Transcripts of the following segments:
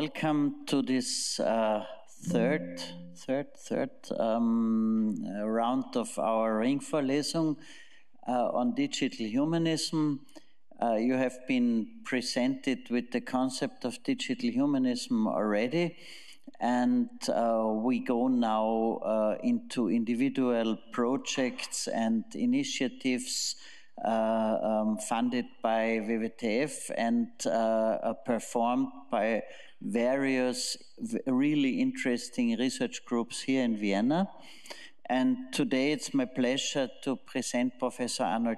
Welcome to this third round of our Ringvorlesung on digital humanism. You have been presented with the concept of digital humanism already, and we go now into individual projects and initiatives funded by WWTF and performed by various really interesting research groups here in Vienna. And today it's my pleasure to present Professor Arno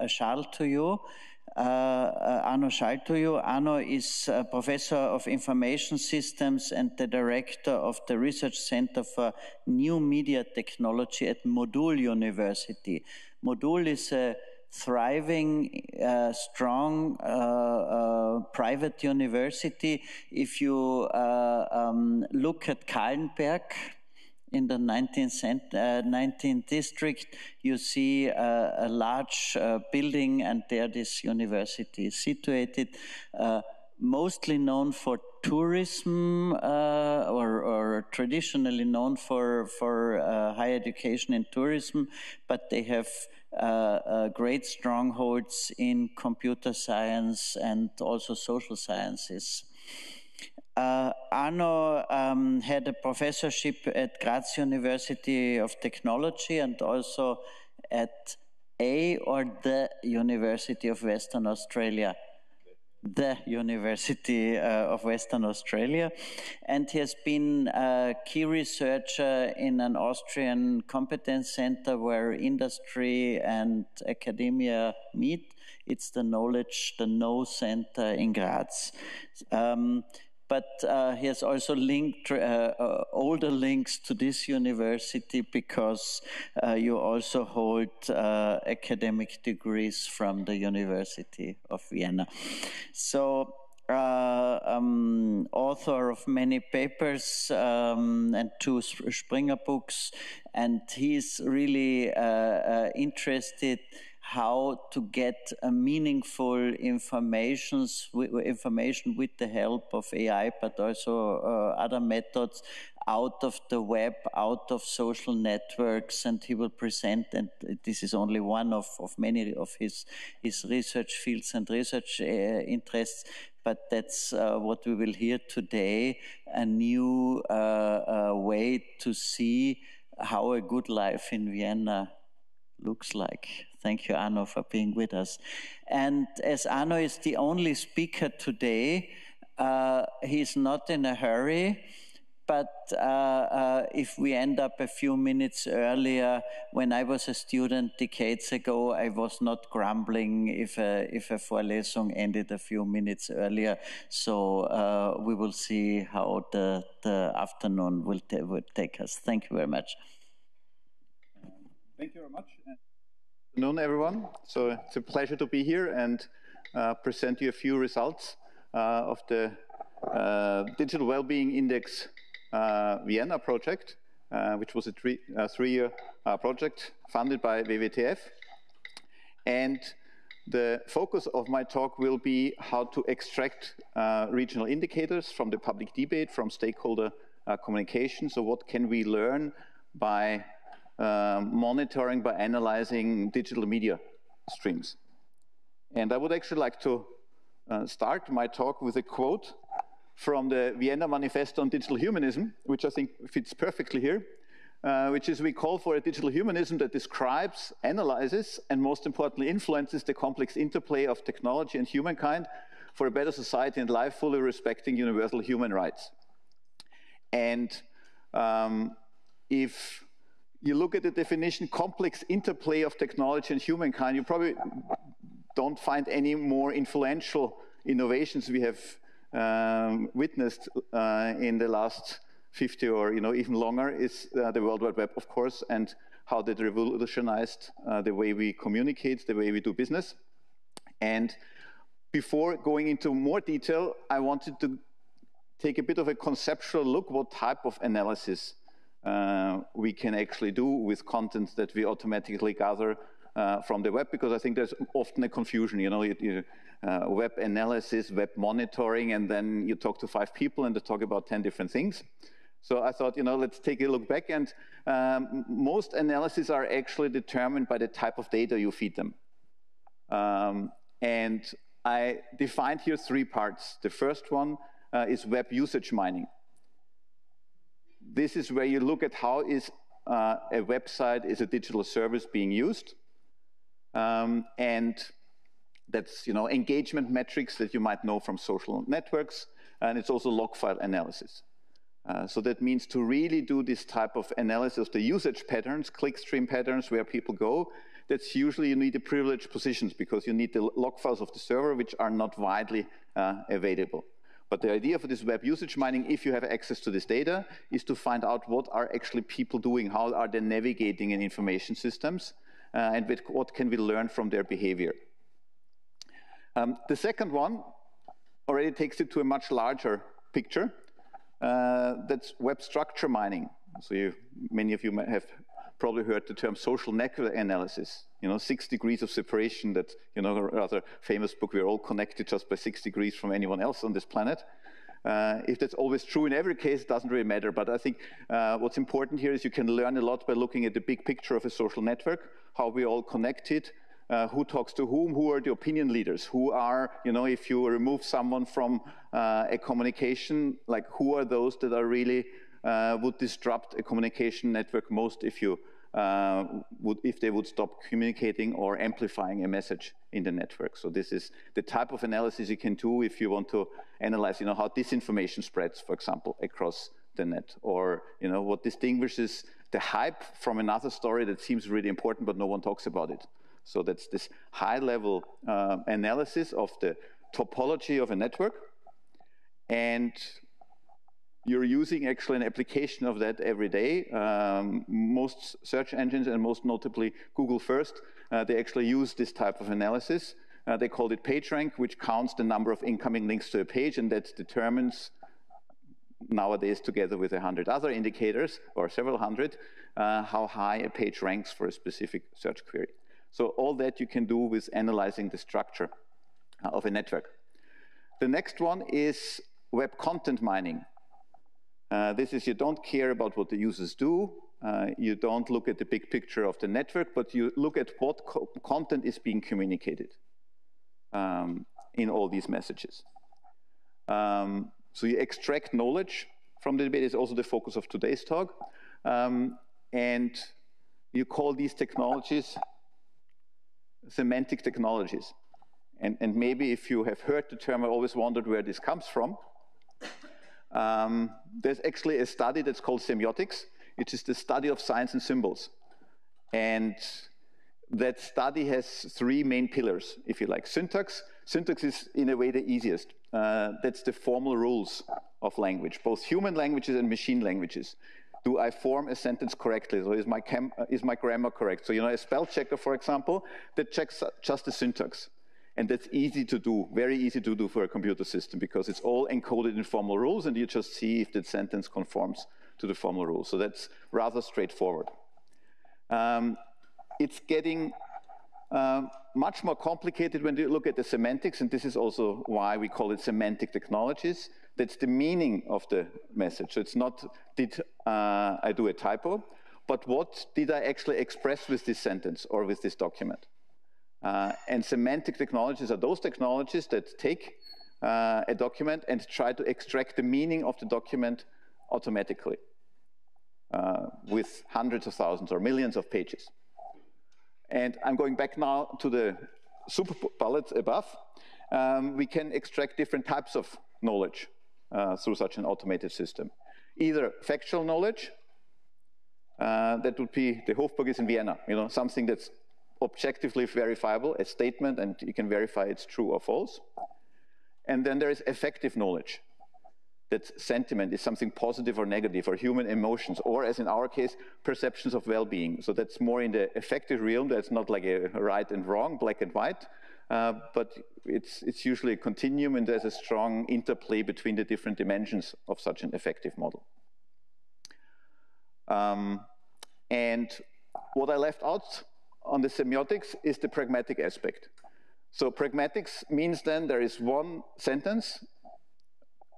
Schall to you. Arno is a professor of information systems and the director of the Research Center for New Media Technology at Modul University. Modul is a thriving, strong private university. If you look at Kahlenberg in the 19th district, you see a large building, and there this university is situated, mostly known for tourism or traditionally known for higher education and tourism, but they have great strongholds in computer science and also social sciences. Arno had a professorship at Graz University of Technology and also at the University of Western Australia. The University of Western Australia, and he has been a key researcher in an Austrian competence center where industry and academia meet. It's the Know Center in Graz. But he has also linked older links to this university because you also hold academic degrees from the University of Vienna. So, author of many papers and 2 Springer books, and he's really interested how to get a meaningful information with the help of AI, but also other methods out of the web, out of social networks, and he will present, and this is only one of many of his research fields and research interests, but that's what we will hear today, a new way to see how a good life in Vienna looks like. Thank you, Arno, for being with us. And as Arno is the only speaker today, he's not in a hurry, but if we end up a few minutes earlier, when I was a student decades ago, I was not grumbling if a Vorlesung ended a few minutes earlier. So we will see how the afternoon will take us. Thank you very much. Thank you very much. Good afternoon, everyone. So it's a pleasure to be here and present you a few results of the Digital Wellbeing Index Vienna project, which was a three-year project funded by WWTF. And the focus of my talk will be how to extract regional indicators from the public debate, from stakeholder communication. So what can we learn by monitoring, by analyzing digital media streams. And I would actually like to start my talk with a quote from the Vienna Manifesto on Digital Humanism, which I think fits perfectly here, which is: we call for a digital humanism that describes, analyzes, and most importantly influences the complex interplay of technology and humankind for a better society and life, fully respecting universal human rights. And if you look at the definition, complex interplay of technology and humankind, you probably don't find any more influential innovations we have witnessed in the last 50 or even longer is the World Wide Web, of course, and how that revolutionized the way we communicate, the way we do business. And before going into more detail, I wanted to take a bit of a conceptual look what type of analysis we can actually do with content that we automatically gather from the web, because I think there's often a confusion, you know, web analysis, web monitoring, and then you talk to 5 people and they talk about 10 different things. So I thought, you know, let's take a look back, and most analyses are actually determined by the type of data you feed them. And I defined here 3 parts. The first one is web usage mining. This is where you look at how is a website, is a digital service being used. And that's, you know, engagement metrics that you might know from social networks, and it's also log file analysis. So that means to really do this type of analysis of the usage patterns, clickstream patterns, where people go, that's usually you need the privileged positions, because you need the log files of the server, which are not widely available. But the idea for this web usage mining, if you have access to this data, is to find out what are actually people doing, how are they navigating in information systems, and what can we learn from their behavior. The second one already takes it to a much larger picture. That's web structure mining. So many of you might have probably heard the term social network analysis. You know, 6 degrees of separation, that, you know, a rather famous book, we're all connected just by 6 degrees from anyone else on this planet. If that's always true in every case, it doesn't really matter. But I think what's important here is you can learn a lot by looking at the big picture of a social network, how we're all connected, who talks to whom, who are the opinion leaders, who are, you know, if you remove someone from a communication, like who are those that are really would disrupt a communication network most if you if they would stop communicating or amplifying a message in the network. So this is the type of analysis you can do if you want to analyze, you know, how disinformation spreads, for example, across the net, or, you know, what distinguishes the hype from another story that seems really important but no one talks about it. So that's this high-level analysis of the topology of a network, and you're using actually an application of that every day. Most search engines, and most notably Google first, they actually use this type of analysis. They call it PageRank, which counts the number of incoming links to a page, and that determines nowadays, together with 100 other indicators, or several hundred, how high a page ranks for a specific search query. So all that you can do with analyzing the structure of a network. The next one is web content mining. This is, you don't care about what the users do, you don't look at the big picture of the network, but you look at what content is being communicated in all these messages. So you extract knowledge from the debate, is also the focus of today's talk, and you call these technologies semantic technologies. And maybe if you have heard the term, I always wondered where this comes from. There's actually a study that's called semiotics, which is the study of signs and symbols. And that study has 3 main pillars, if you like. Syntax. Syntax is, in a way, the easiest. That's the formal rules of language, both human languages and machine languages. Do I form a sentence correctly? So is my grammar correct? So, you know, a spell checker, for example, that checks just the syntax. And that's easy to do, very easy to do for a computer system, because it's all encoded in formal rules, and you just see if that sentence conforms to the formal rules. So that's rather straightforward. It's getting much more complicated when you look at the semantics, and this is also why we call it semantic technologies. That's the meaning of the message. So it's not, did I do a typo, but what did I actually express with this sentence or with this document? And semantic technologies are those technologies that take a document and try to extract the meaning of the document automatically with hundreds of thousands or millions of pages. And I'm going back now to the super bullets above. We can extract different types of knowledge through such an automated system. Either factual knowledge, that would be, the Hofburg is in Vienna, you know, something that's objectively verifiable, a statement, and you can verify it's true or false. And then there is affective knowledge. That sentiment is something positive or negative, or human emotions, or as in our case, perceptions of well-being. So that's more in the affective realm. That's not like a right and wrong, black and white, but it's usually a continuum, and there's a strong interplay between the different dimensions of such an affective model. And what I left out on the semiotics is the pragmatic aspect. So pragmatics means then there is one sentence,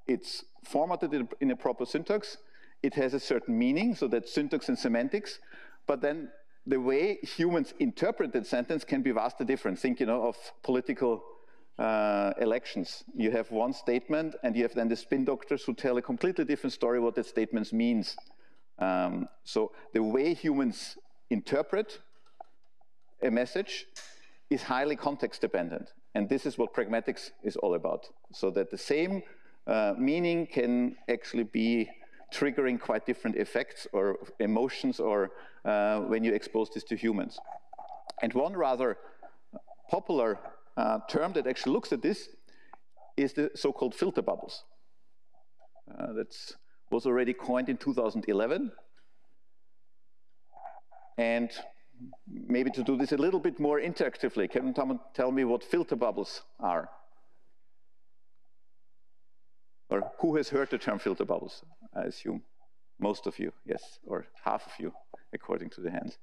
it's formatted in a proper syntax, it has a certain meaning, so that's syntax and semantics, but then the way humans interpret that sentence can be vastly different. Think, of political elections. You have one statement, and you have then the spin doctors who tell a completely different story what that statement means. So the way humans interpret a message is highly context dependent. And this is what pragmatics is all about. So that the same meaning can actually be triggering quite different effects or emotions or when you expose this to humans. And one rather popular term that actually looks at this is the so-called filter bubbles. That was already coined in 2011. And maybe to do this a little bit more interactively, can someone tell me what filter bubbles are? Or who has heard the term filter bubbles? I assume most of you, yes, or half of you, according to the hands.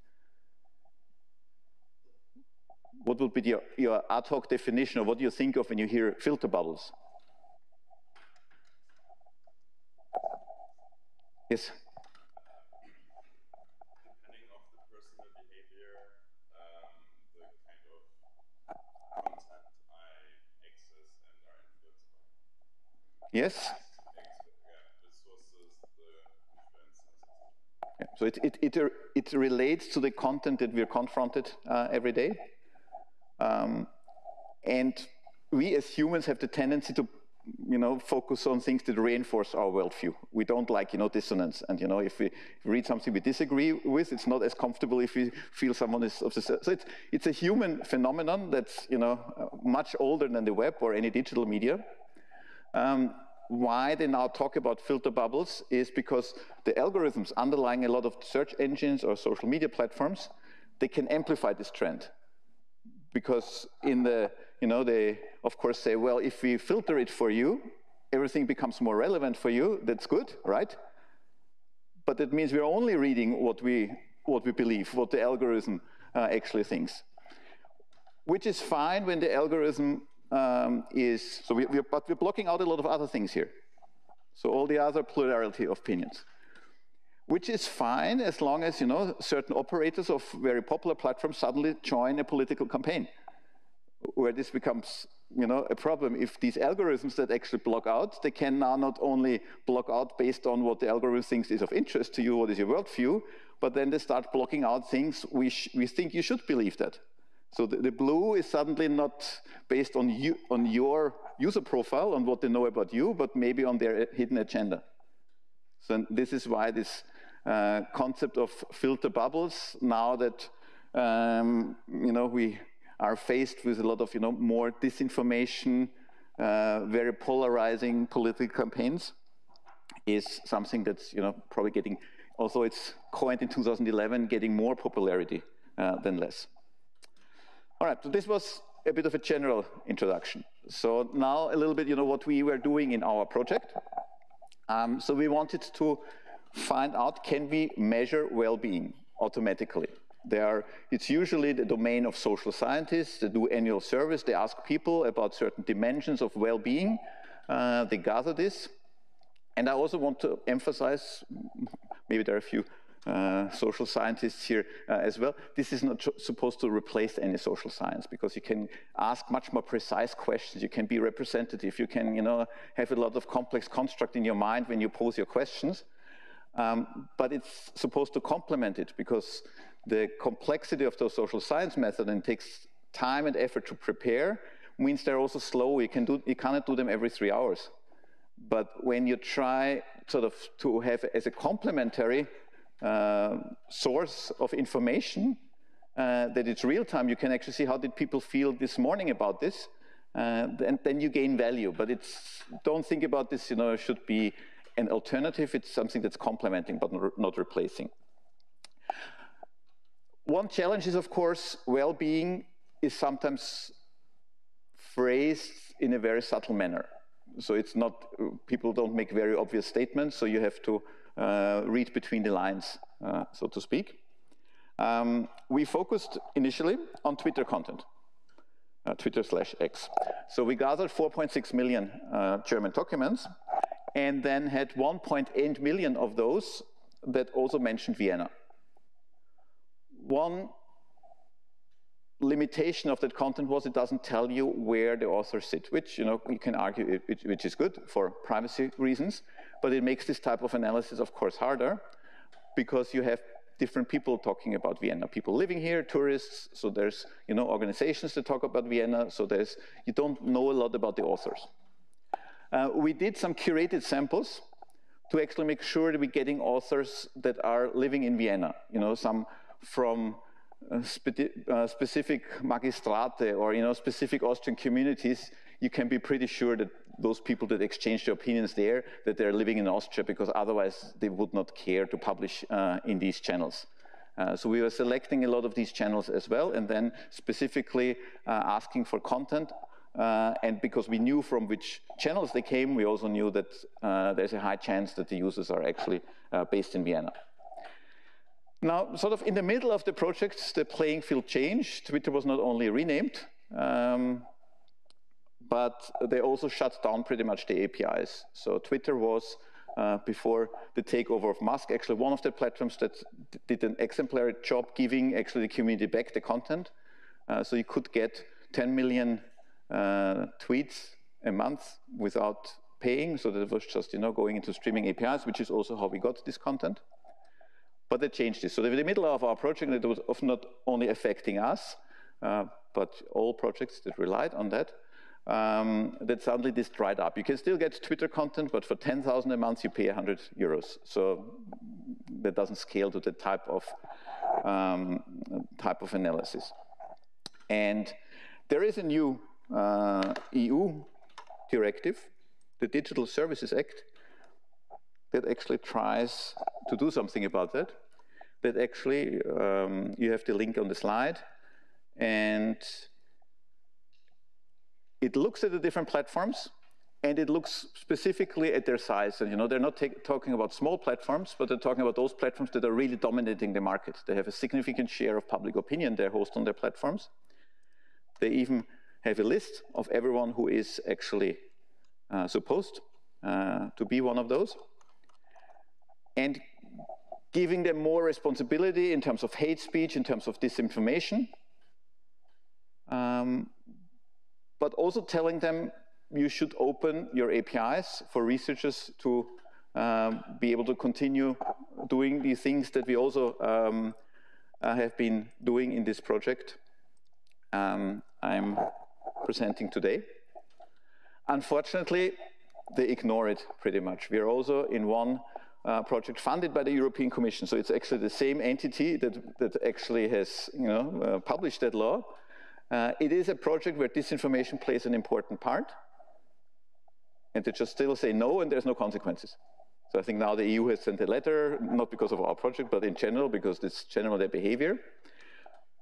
What would be your ad hoc definition, or what do you think of when you hear filter bubbles? Yes? Depending on the personal behavior, the kind of content I access and are influenced by. Yes? The sources, the influences. Yeah. So it relates to the content that we're confronted every day. And we as humans have the tendency to, focus on things that reinforce our worldview. We don't like, dissonance. And, if we read something we disagree with, it's not as comfortable if we feel someone is of the... So it's a human phenomenon that's, much older than the web or any digital media. Why they now talk about filter bubbles is because the algorithms underlying a lot of search engines or social media platforms, they can amplify this trend. Because they of course say, well, if we filter it for you, everything becomes more relevant for you. That's good, right? But that means we're only reading what we believe, what the algorithm actually thinks. Which is fine when the algorithm but we're blocking out a lot of other things here. So all the other plurality of opinions. Which is fine as long as, certain operators of very popular platforms suddenly join a political campaign, where this becomes, a problem. If these algorithms that actually block out, they can now not only block out based on what the algorithm thinks is of interest to you, what is your worldview, but then they start blocking out things we think you should believe that. So the blue is suddenly not based on your user profile, on what they know about you, but maybe on their hidden agenda. So this is why this concept of filter bubbles, now that we are faced with a lot of more disinformation, very polarizing political campaigns, is something that's probably getting, although it's coined in 2011, getting more popularity than less. All right, so this was a bit of a general introduction. So now a little bit what we were doing in our project. So we wanted to find out, can we measure well-being automatically? It's usually the domain of social scientists. They do annual surveys. They ask people about certain dimensions of well-being. They gather this. And I also want to emphasize, maybe there are a few social scientists here as well, this is not supposed to replace any social science, because you can ask much more precise questions. You can be representative. You can have a lot of complex construct in your mind when you pose your questions. But it's supposed to complement it, because the complexity of the social science method, and takes time and effort to prepare, means they're also slow. You cannot do them every 3 hours. But when you try sort of to have as a complementary source of information, that it's real time, you can actually see how did people feel this morning about this, and then you gain value. But don't think about this, should be an alternative. It's something that's complementing but not replacing. One challenge is, of course, well-being is sometimes phrased in a very subtle manner. So it's not, people don't make very obvious statements, so you have to read between the lines, so to speak. We focused initially on Twitter content, Twitter/X. So we gathered 4.6 million German documents, and then had 1.8 million of those that also mentioned Vienna. One limitation of that content was it doesn't tell you where the authors sit, which you can argue which is good for privacy reasons, but it makes this type of analysis, of course, harder because you have different people talking about Vienna, people living here, tourists, so there's organizations that talk about Vienna, so you don't know a lot about the authors. We did some curated samples to actually make sure that we're getting authors that are living in Vienna, some from specific magistrate or specific Austrian communities. You can be pretty sure that those people that exchange their opinions there, that they're living in Austria, because otherwise they would not care to publish in these channels. So we were selecting a lot of these channels as well, and then specifically asking for content. And because we knew from which channels they came, we also knew that there's a high chance that the users are actually based in Vienna. Now, sort of in the middle of the project, the playing field changed. Twitter was not only renamed, but they also shut down pretty much the APIs. So Twitter was, before the takeover of Musk, actually one of the platforms that did an exemplary job giving actually the community back the content. So you could get 10 million tweets a month without paying. So that was just going into streaming APIs, which is also how we got this content. But they changed this. So in the middle of our project, it was often not only affecting us, but all projects that relied on that, that suddenly this dried up. You can still get Twitter content, but for 10,000 a month, you pay 100 euros. So that doesn't scale to the type of analysis. And there is a new EU directive, the Digital Services Act, that actually tries to do something about that. That actually, you have the link on the slide, and it looks at the different platforms, and it looks specifically at their size. And they're not talking about small platforms, but they're talking about those platforms that are really dominating the market. They have a significant share of public opinion they host on their platforms. They even have a list of everyone who is actually supposed to be one of those. And giving them more responsibility in terms of hate speech, in terms of disinformation, but also telling them you should open your APIs for researchers to be able to continue doing the things that we also have been doing in this project I'm presenting today. Unfortunately, they ignore it pretty much. We are also in one project funded by the European Commission. So it's actually the same entity that actually has published that law. It is a project where disinformation plays an important part. And they just still say no, and there's no consequences. So I think now the EU has sent a letter, not because of our project, but in general, because it's general their behavior.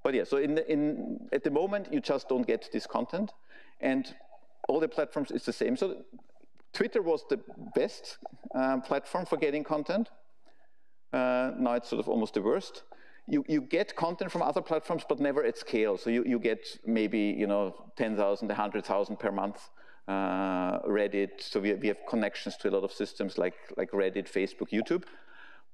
But yeah, so at the moment, you just don't get this content. And all the platforms is the same. So Twitter was the best platform for getting content. Now it's sort of almost the worst. You get content from other platforms, but never at scale. So you get maybe 10,000, 100,000 per month. Reddit. So we have connections to a lot of systems like Reddit, Facebook, YouTube.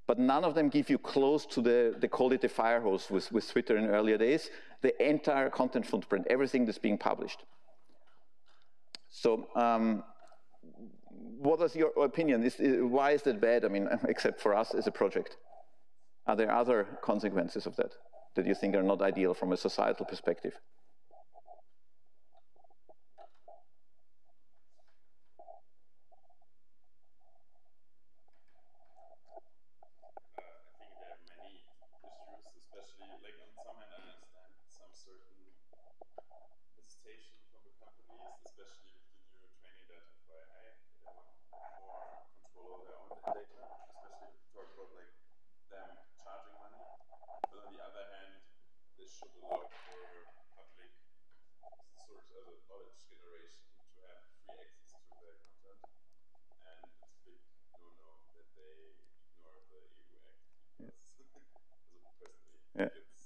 But none of them give you close to they called it the fire hose with Twitter in earlier days, the entire content footprint, everything that's being published. So what is your opinion? Why is that bad? I mean, except for us as a project. Are there other consequences of that you think are not ideal from a societal perspective? Should allow for public source as a knowledge generation to have free access to their content, and it's a big no-no that they ignore the EU Act because, personally, yeah. It's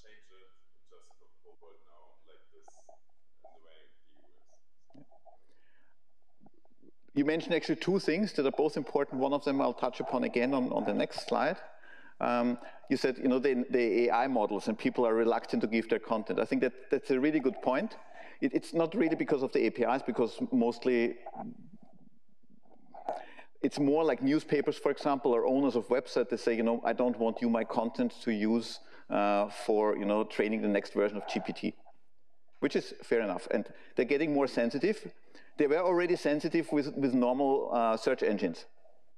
change it just go forward now like this in the way the EU is. You mentioned actually two things that are both important. One of them I'll touch upon again on the next slide. You said, you know, the AI models and people are reluctant to give their content. I think that's a really good point. It's not really because of the APIs, because mostly it's more like newspapers, for example, or owners of websites. They say, you know, I don't want you, my content, to use for, you know, training the next version of GPT, which is fair enough. And they're getting more sensitive. They were already sensitive with normal search engines.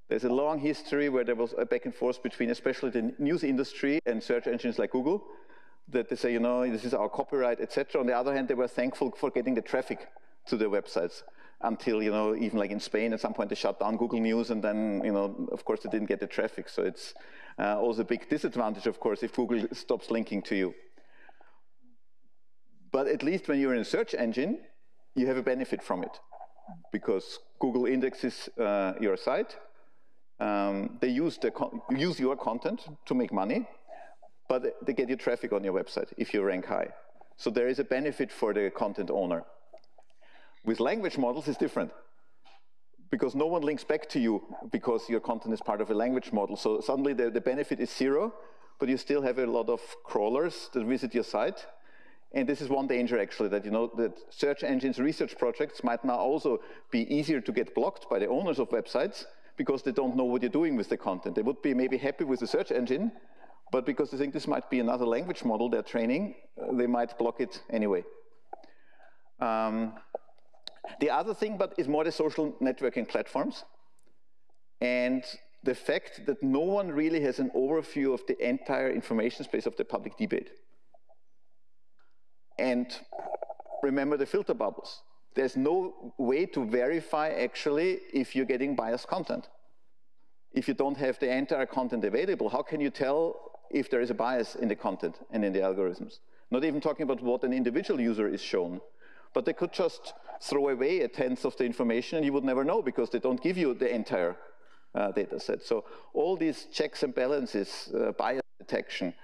There's a long history where there was a back and forth between especially the news industry and search engines like Google, that they say, you know, this is our copyright, etc. On the other hand, they were thankful for getting the traffic to their websites until, you know, even like in Spain, at some point they shut down Google News, and then, you know, of course they didn't get the traffic. So it's also a big disadvantage, of course, if Google stops linking to you. But at least when you're in a search engine, you have a benefit from it, because Google indexes your site. They use your content to make money, but they get you traffic on your website if you rank high. So there is a benefit for the content owner. With language models, it's different, because no one links back to you because your content is part of a language model. So suddenly the benefit is zero, but you still have a lot of crawlers that visit your site. And this is one danger, actually, that, you know, that search engines research projects might now also be easier to get blocked by the owners of websites, because they don't know what you're doing with the content. They would be maybe happy with the search engine, but because they think this might be another language model they're training, they might block it anyway. The other thing, but is more the social networking platforms, and the fact that no one really has an overview of the entire information space of the public debate. And remember the filter bubbles. There's no way to verify actually if you're getting biased content. If you don't have the entire content available, how can you tell if there is a bias in the content and in the algorithms? Not even talking about what an individual user is shown, but they could just throw away a tenth of the information and you would never know, because they don't give you the entire data set. So all these checks and balances, bias detection,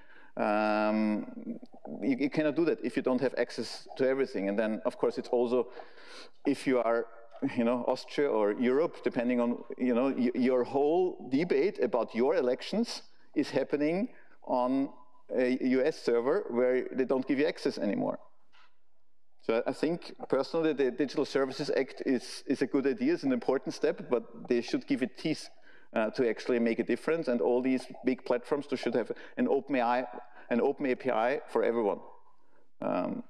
you cannot do that if you don't have access to everything. And then, of course, it's also, if you are, you know, Austria or Europe, depending on, you know, your whole debate about your elections is happening on a US server where they don't give you access anymore. So I think, personally, the Digital Services Act is a good idea, it's an important step, but they should give it teeth to actually make a difference, and all these big platforms should have an open API for everyone. Can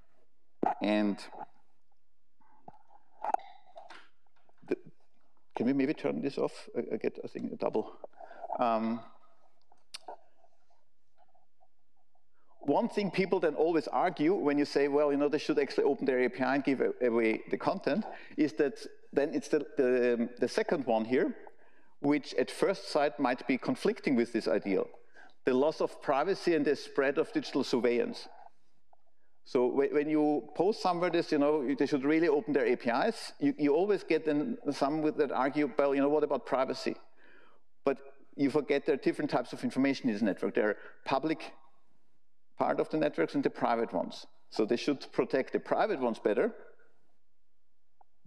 we maybe turn this off? I get, I think, a double. One thing people then always argue when you say, well, you know, they should actually open their API and give away the content, is that then it's the second one here, which at first sight might be conflicting with this ideal. The loss of privacy and the spread of digital surveillance. So when you post somewhere this, you know, they should really open their APIs, you always get then some that argue, well, you know, what about privacy? But you forget there are different types of information in this network. There are public part of the networks and the private ones. So they should protect the private ones better,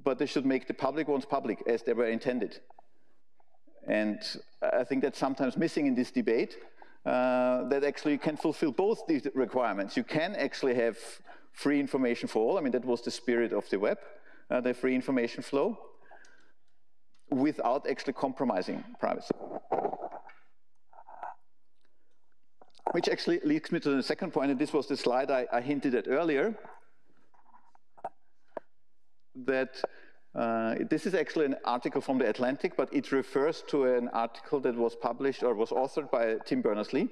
but they should make the public ones public as they were intended. And I think that's sometimes missing in this debate, that actually you can fulfill both these requirements. You can actually have free information for all. I mean, that was the spirit of the web, the free information flow, without actually compromising privacy. Which actually leads me to the second point, and this was the slide I hinted at earlier, that this is actually an article from The Atlantic, but it refers to an article that was published or was authored by Tim Berners-Lee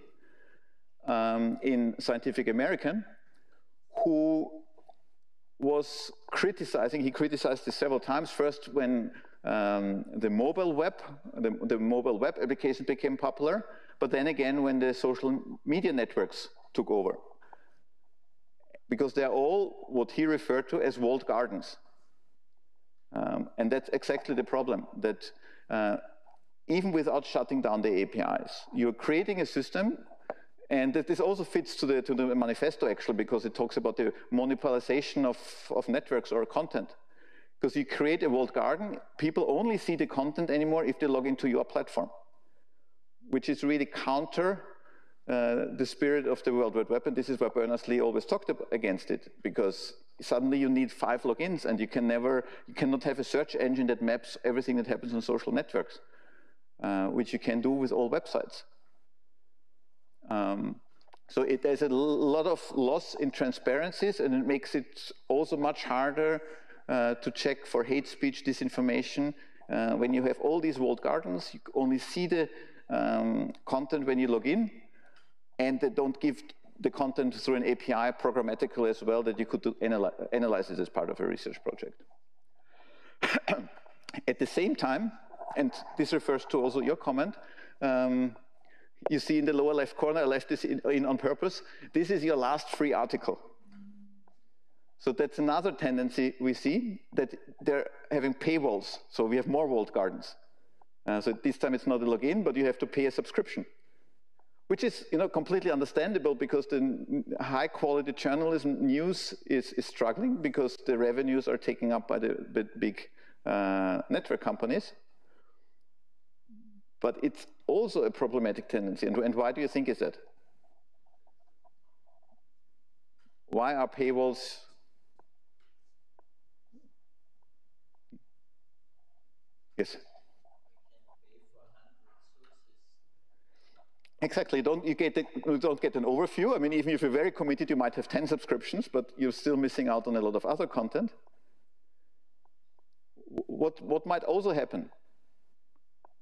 in Scientific American, who was criticizing, he criticized this several times, first when the mobile web application became popular, but then again when the social media networks took over. Because they're all what he referred to as walled gardens. And that's exactly the problem, that even without shutting down the APIs, you're creating a system And this also fits to the manifesto, actually, because it talks about the monopolization of networks or content. Because you create a walled garden, people only see the content anymore if they log into your platform, which is really counter the spirit of the World Wide Web. And this is why Berners-Lee always talked against it, because suddenly you need 5 logins, and you cannot have a search engine that maps everything that happens on social networks, which you can do with all websites. So there's a lot of loss in transparencies, and it makes it also much harder to check for hate speech, disinformation. When you have all these walled gardens, you only see the content when you log in, and they don't give the content through an API programmatically as well that you could analyze it as part of a research project. At the same time, and this refers to also your comment, you see in the lower left corner, I left this in on purpose, this is your last free article. So that's another tendency we see, that they're having paywalls. So we have more walled gardens. So this time it's not a login, but you have to pay a subscription, which is completely understandable, because the high quality journalism news is struggling because the revenues are taken up by the big network companies. But it's also a problematic tendency. And why do you think is that? Why are paywalls? Yes. Exactly. You don't get an overview. I mean, even if you're very committed, you might have 10 subscriptions, but you're still missing out on a lot of other content. What might also happen?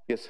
Yes.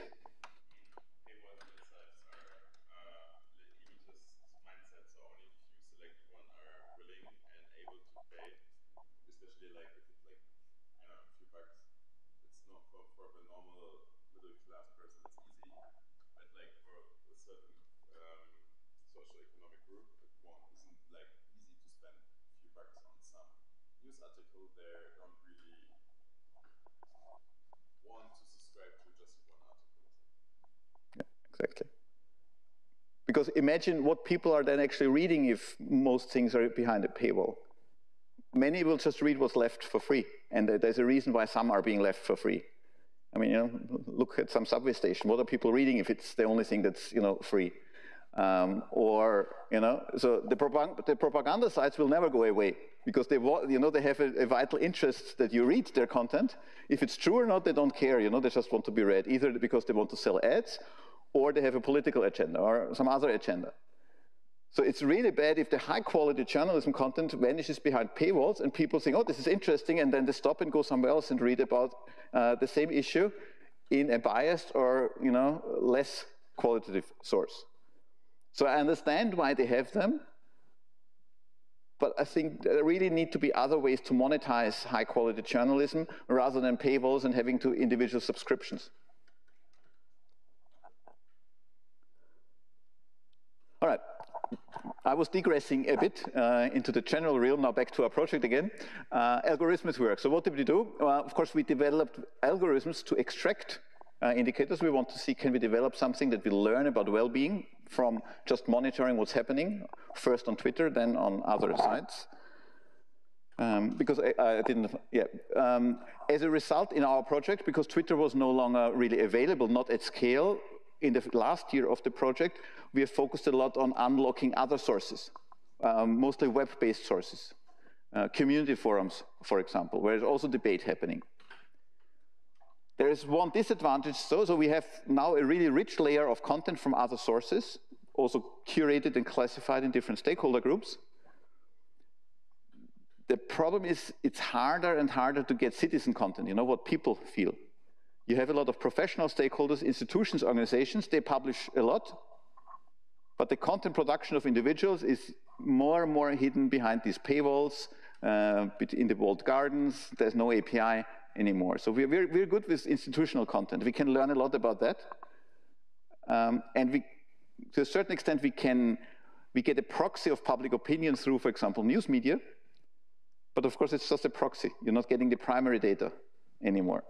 Exactly. Because imagine what people are then actually reading if most things are behind a paywall. Many will just read what's left for free, and there's a reason why some are being left for free. I mean, look at some subway station. What are people reading if it's the only thing that's free? So the propaganda sites will never go away, because they have a vital interest that you read their content. If it's true or not, they don't care. They just want to be read, either because they want to sell ads, or they have a political agenda or some other agenda. So it's really bad if the high-quality journalism content vanishes behind paywalls, and people think, oh, this is interesting, and then they stop and go somewhere else and read about the same issue in a biased or less qualitative source. So I understand why they have them, but I think there really need to be other ways to monetize high-quality journalism rather than paywalls and having to individual subscriptions. All right. I was digressing a bit into the general realm. Now back to our project again. Algorithmic work. So what did we do? Of course, we developed algorithms to extract indicators. We want to see, can we develop something that will learn about well-being from just monitoring what's happening, first on Twitter, then on other sites. Because as a result in our project, because Twitter was no longer really available, not at scale, in the last year of the project, we have focused a lot on unlocking other sources, mostly web-based sources, community forums, for example, where there's also debate happening. There is one disadvantage, so we have now a really rich layer of content from other sources, also curated and classified in different stakeholder groups. The problem is it's harder and harder to get citizen content, what people feel. You have a lot of professional stakeholders, institutions, organizations, they publish a lot, but the content production of individuals is more and more hidden behind these paywalls, in the walled gardens. There's no API anymore. So we're good with institutional content. We can learn a lot about that. And to a certain extent, we get a proxy of public opinion through, for example, news media. But of course, it's just a proxy. You're not getting the primary data anymore.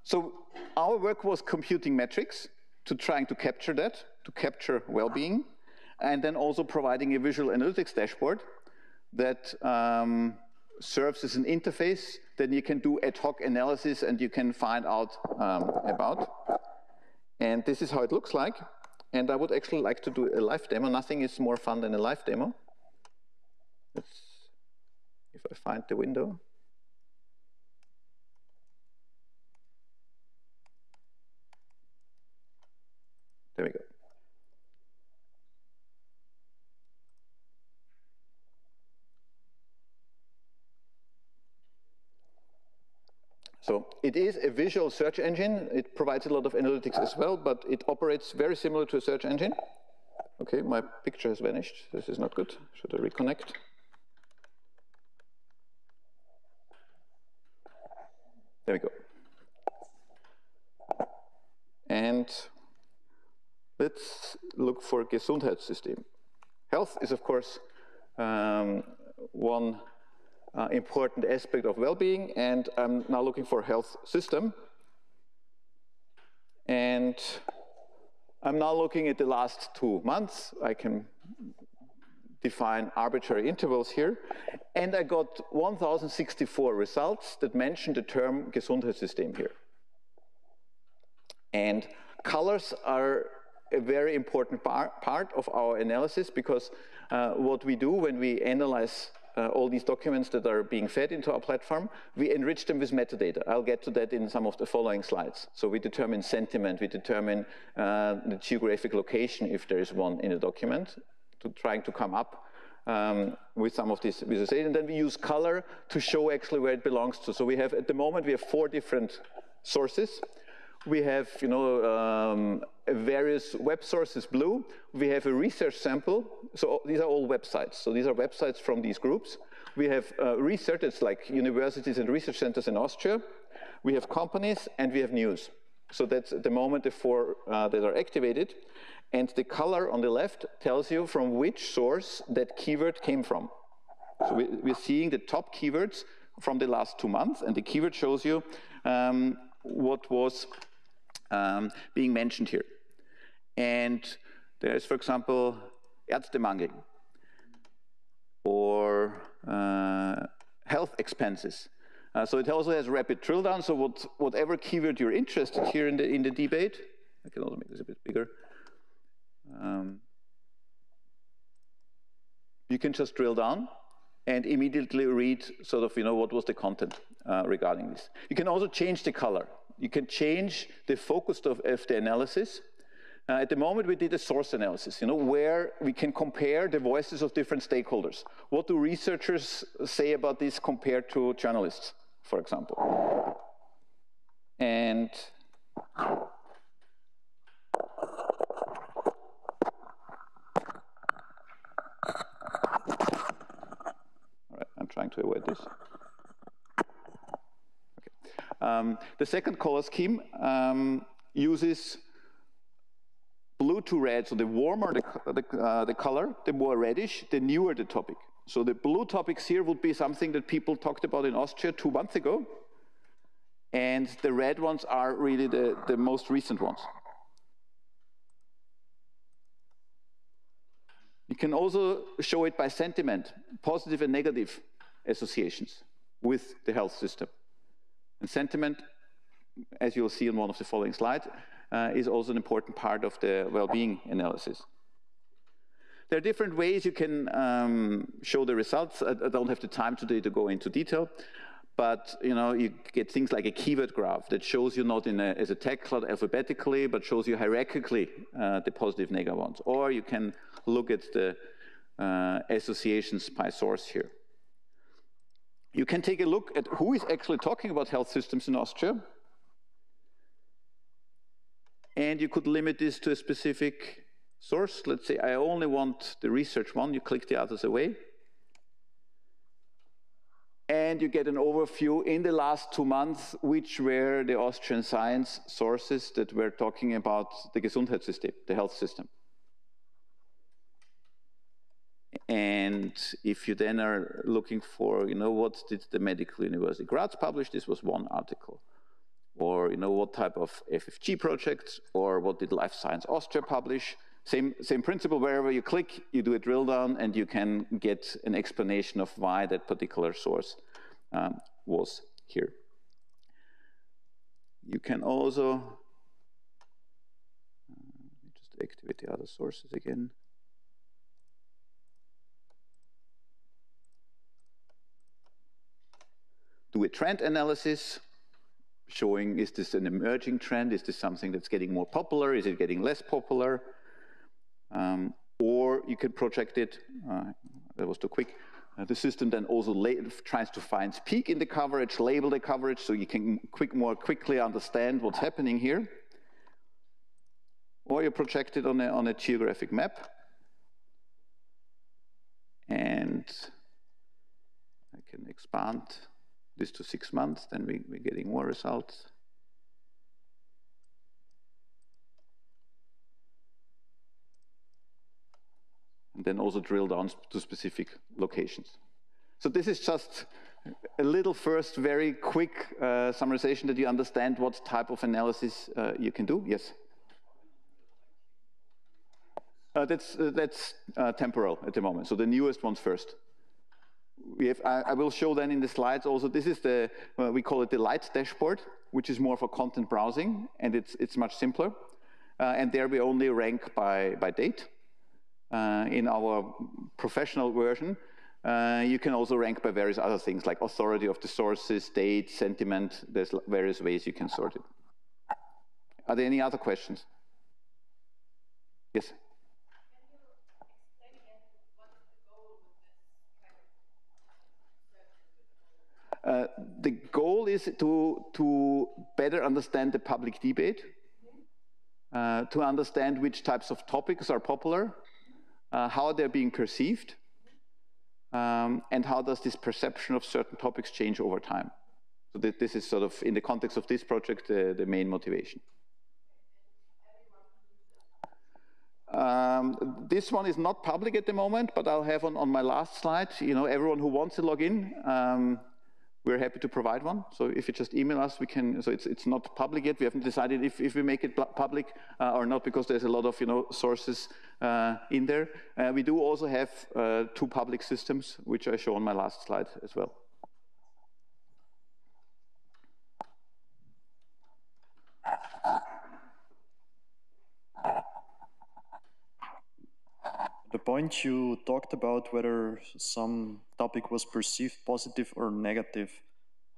So our work was computing metrics. to trying to capture that, to capture well-being, and then also providing a visual analytics dashboard that serves as an interface that you can do ad hoc analysis and you can find out about. And this is how it looks like. And I would actually like to do a live demo. Nothing is more fun than a live demo. If I find the window. There we go. So it is a visual search engine. It provides a lot of analytics as well, but it operates very similar to a search engine. Okay, my picture has vanished. This is not good. Should I reconnect? There we go. And let's look for Gesundheitssystem. Health is, of course, one important aspect of well-being, and I'm now looking for health system. And I'm now looking at the last 2 months. I can define arbitrary intervals here. And I got 1,064 results that mention the term Gesundheitssystem here. And colors are a very important part of our analysis, because what we do when we analyze all these documents that are being fed into our platform, we enrich them with metadata. I'll get to that in some of the following slides. So we determine sentiment, we determine the geographic location, if there is one in a document, trying to come up with some of this visualization. And then we use color to show actually where it belongs to. So we have, at the moment, we have 4 different sources. We have, various web sources blue. We have a research sample. So these are all websites. So these are websites from these groups. We have research, it's like universities and research centers in Austria. We have companies, and we have news. So that's at the moment the 4 that are activated. And the color on the left tells you from which source that keyword came from. So we're seeing the top keywords from the last 2 months, and the keyword shows you what was being mentioned here. And there's, for example, Ärztemangel or health expenses. So it also has rapid drill down. So whatever keyword you're interested here in the debate, I can also make this a bit bigger. You can just drill down and immediately read sort of, what was the content regarding this. You can also change the color. You can change the focus of the analysis. At the moment, we did a source analysis, where we can compare the voices of different stakeholders. What do researchers say about this compared to journalists, for example? And all right, I'm trying to avoid this. The second color scheme uses blue to red. So the warmer the color, the more reddish, the newer the topic. So the blue topics here would be something that people talked about in Austria 2 months ago. And the red ones are really the most recent ones. You can also show it by sentiment, positive and negative associations with the health system. And sentiment, as you'll see in one of the following slides, is also an important part of the well-being analysis. There are different ways you can show the results. I don't have the time today to go into detail, but you get things like a keyword graph that shows you not as a tag cloud alphabetically, but shows you hierarchically the positive negative ones. Or you can look at the associations by source here. You can take a look at who is actually talking about health systems in Austria. And you could limit this to a specific source. Let's say I only want the research one. You click the others away. And you get an overview in the last 2 months, which were the Austrian science sources that were talking about the Gesundheitssystem, the health system. And if you then are looking for, what did the Medical University Graz publish? This was one article. or what type of FFG projects, or what did Life Science Austria publish. Same principle, wherever you click, you do a drill down, and you can get an explanation of why that particular source was here. You can also just activate the other sources again. Do a trend analysis, showing, is this an emerging trend? Is this something that's getting more popular? Is it getting less popular? Or you can project it, that was too quick. The system then also tries to find peak in the coverage, label the coverage, so you can more quickly understand what's happening here. Or you project it on a geographic map. And I can expand this to 6 months, then we're getting more results. And then also drill down to specific locations. So this is just a little first very quick summarization that you understand what type of analysis you can do. Yes? That's temporal at the moment, so the newest ones first. I will show then in the slides also, this is we call it the light dashboard, which is more for content browsing, and it's much simpler. And there we only rank by date. In our professional version, you can also rank by various other things, like authority of the sources, date, sentiment. There's various ways you can sort it. Are there any other questions? Yes? The goal is to better understand the public debate, to understand which types of topics are popular, how they're being perceived, and how does this perception of certain topics change over time. So this is sort of, in the context of this project, the main motivation. This one is not public at the moment, but I'll have on my last slide, everyone who wants to log in, we're happy to provide one. So if you just email us, we can, so it's not public yet. We haven't decided if we make it public or not, because there's a lot of sources in there. We do also have 2 public systems, which I show on my last slide as well. The point you talked about whether some topic was perceived positive or negative,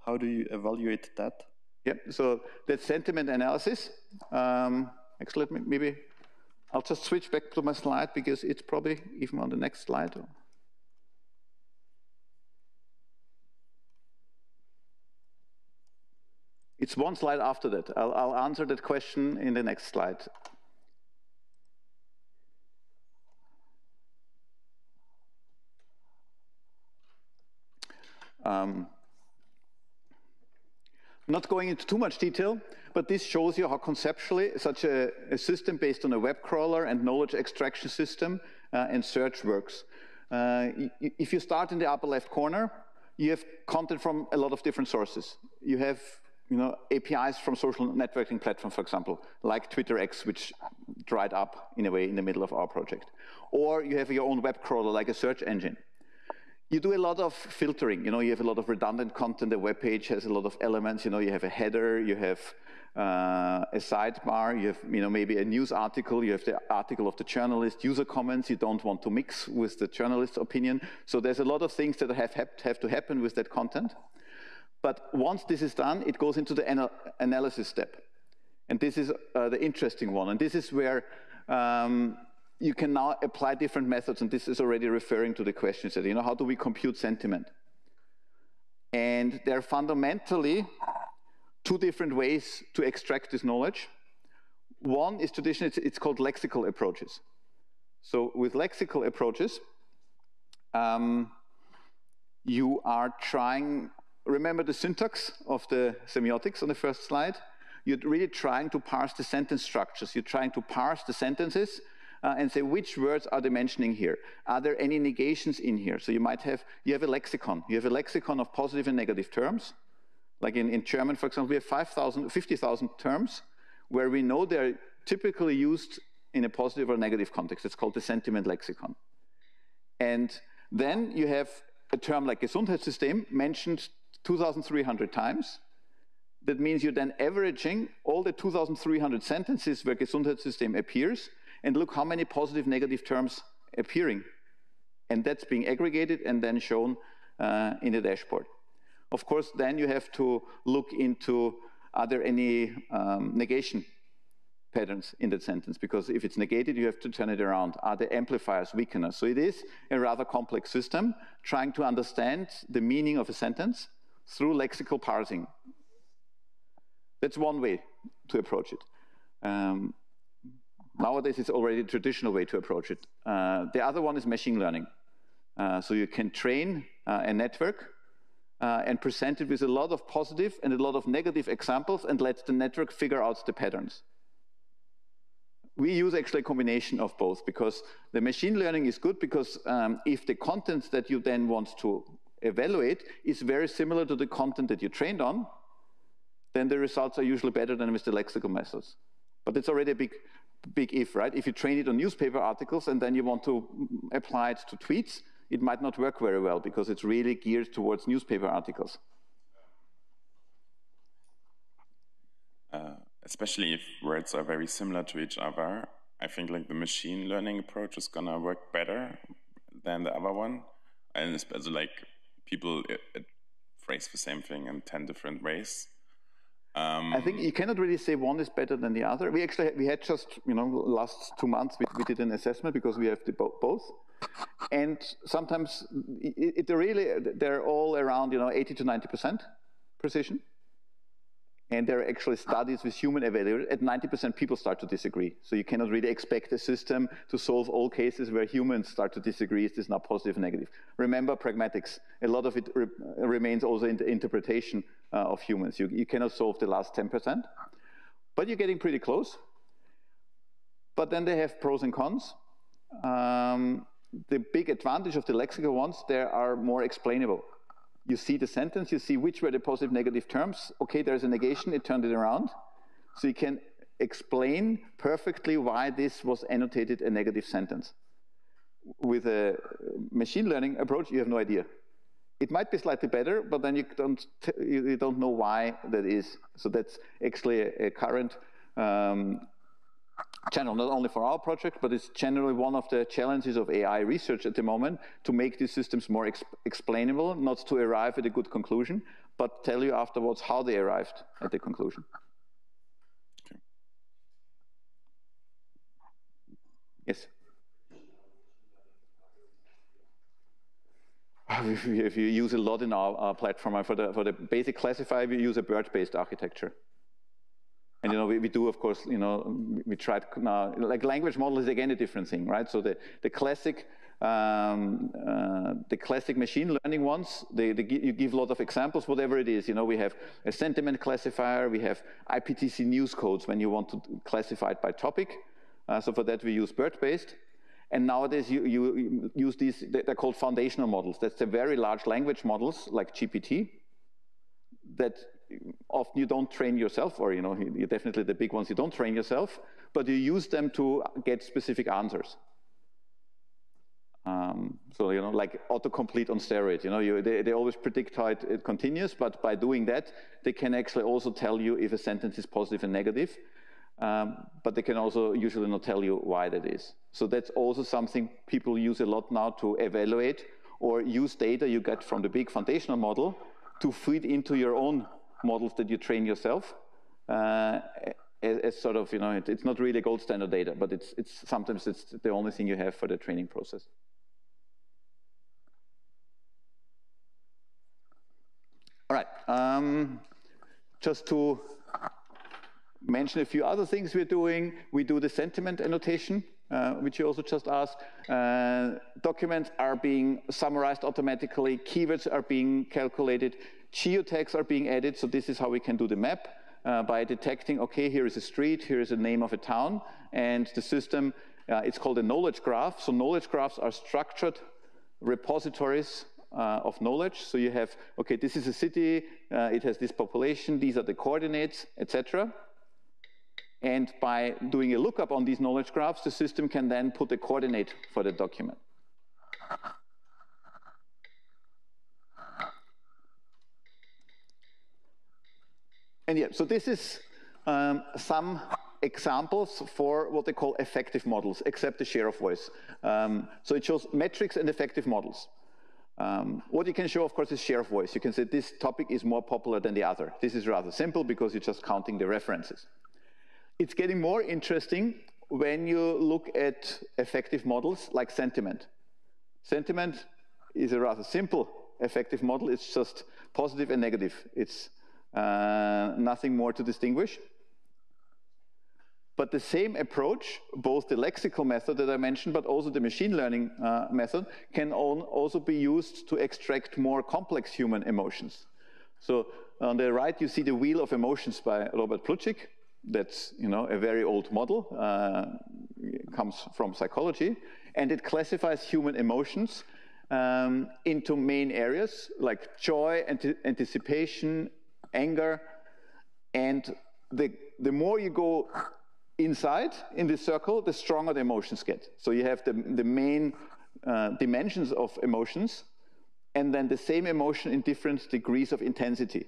how do you evaluate that? Yeah, so that's sentiment analysis. Actually, maybe I'll just switch back to my slide because it's probably even on the next slide. It's one slide after that. I'll answer that question in the next slide. Not going into too much detail, but this shows you how conceptually such a system based on a web crawler and knowledge extraction system and search works. If you start in the upper left corner, you have content from a lot of different sources. You have APIs from social networking platforms, for example, like Twitter X, which dried up in a way in the middle of our project. Or you have your own web crawler, like a search engine. You do a lot of filtering. You have a lot of redundant content. The web page has a lot of elements. You have a header. You have a sidebar. You have maybe a news article. You have the article of the journalist, user comments. You don't want to mix with the journalist's opinion. So there's a lot of things that have to happen with that content. But once this is done, it goes into the analysis step. And this is the interesting one. And this is where you can now apply different methods, and this is already referring to the questions that, how do we compute sentiment? And there are fundamentally 2 different ways to extract this knowledge. One is traditionally, it's called lexical approaches. So with lexical approaches, you are trying, remember the syntax of the semiotics on the first slide? You're really trying to parse the sentence structures. You're trying to parse the sentences and say, which words are they mentioning here? Are there any negations in here? So you have a lexicon. You have a lexicon of positive and negative terms, Like in German, for example, we have 50,000 terms where we know they're typically used in a positive or negative context. It's called the sentiment lexicon. And then you have a term like Gesundheitssystem mentioned 2,300 times. That means you're then averaging all the 2,300 sentences where Gesundheitssystem appears and look how many positive, negative terms appearing. And that's being aggregated and then shown in the dashboard. Of course, then you have to look into, are there any negation patterns in that sentence? Because if it's negated, you have to turn it around. Are there amplifiers, weakeners? So it is a rather complex system trying to understand the meaning of a sentence through lexical parsing. That's one way to approach it. Nowadays, it's already a traditional way to approach it. The other one is machine learning. So you can train a network and present it with a lot of positive and a lot of negative examples and let the network figure out the patterns. We use actually a combination of both because the machine learning is good because if the content that you then want to evaluate is very similar to the content that you trained on, then the results are usually better than with the lexical methods. But it's already a big if, right? If you train it on newspaper articles and then you want to apply it to tweets, it might not work very well because it's really geared towards newspaper articles. Especially if words are very similar to each other, I think like the machine learning approach is gonna work better than the other one. And especially like people phrase the same thing in 10 different ways. I think you cannot really say one is better than the other. We had just, last 2 months, we did an assessment because we have both. And sometimes they're all around, 80 to 90% precision. And there are actually studies with human evaluators. At 90%, people start to disagree. So you cannot really expect a system to solve all cases where humans start to disagree. Is this now positive or negative? Remember pragmatics. A lot of it remains also in the interpretation of humans. You cannot solve the last 10%. But you're getting pretty close. But then they have pros and cons. The big advantage of the lexical ones, they are more explainable. You see the sentence, you see which were the positive, negative terms. Okay, there's a negation, it turned it around. So you can explain perfectly why this was annotated a negative sentence. With a machine learning approach, you have no idea. It might be slightly better, but then you don't know why that is. So that's actually a current channel, not only for our project, but it's generally one of the challenges of AI research at the moment, to make these systems more explainable, not to arrive at a good conclusion, but tell you afterwards how they arrived at the conclusion. Okay. Yes? If you use a lot in our platform, for the basic classifier, we use a BERT-based architecture. And we do, of course, we tried now, like language model is again a different thing, right? So the classic machine learning ones, you give a lot of examples, whatever it is. We have a sentiment classifier, we have IPTC news codes when you want to classify it by topic. So for that we use BERT-based. And nowadays you use these, they're called foundational models. That's the very large language models like GPT that often you don't train yourself, or you're definitely the big ones you don't train yourself, but you use them to get specific answers. So like autocomplete on steroids. They always predict how it continues, but by doing that, they can actually also tell you if a sentence is positive and negative. But they can also usually not tell you why that is. So that's also something people use a lot now to evaluate or use data you get from the big foundational model to feed into your own models that you train yourself. As sort of, it's not really gold standard data, but sometimes it's the only thing you have for the training process. All right, just to mention a few other things we're doing. We do the sentiment annotation, which you also just asked. Documents are being summarized automatically. Keywords are being calculated. Geotags are being added. So this is how we can do the map by detecting, okay, here is a street, here is the name of a town. And the system, it's called a knowledge graph. So knowledge graphs are structured repositories of knowledge. So you have, okay, this is a city, it has this population, these are the coordinates, etc. And by doing a lookup on these knowledge graphs, the system can then put a coordinate for the document. And yeah, so this is some examples for what they call effective models, except the share of voice. So it shows metrics and effective models. What you can show, of course, is share of voice. You can say this topic is more popular than the other. This is rather simple because you're just counting the references. It's getting more interesting when you look at effective models like sentiment. Sentiment is a rather simple effective model. It's just positive and negative. It's nothing more to distinguish. But the same approach, both the lexical method that I mentioned, but also the machine learning method, can also be used to extract more complex human emotions. So on the right, you see the Wheel of Emotions by Robert Plutchik. That's, you know, a very old model, comes from psychology, and it classifies human emotions into main areas like joy, anticipation, anger, and the more you go inside in this circle, the stronger the emotions get. So you have the main dimensions of emotions, and then the same emotion in different degrees of intensity.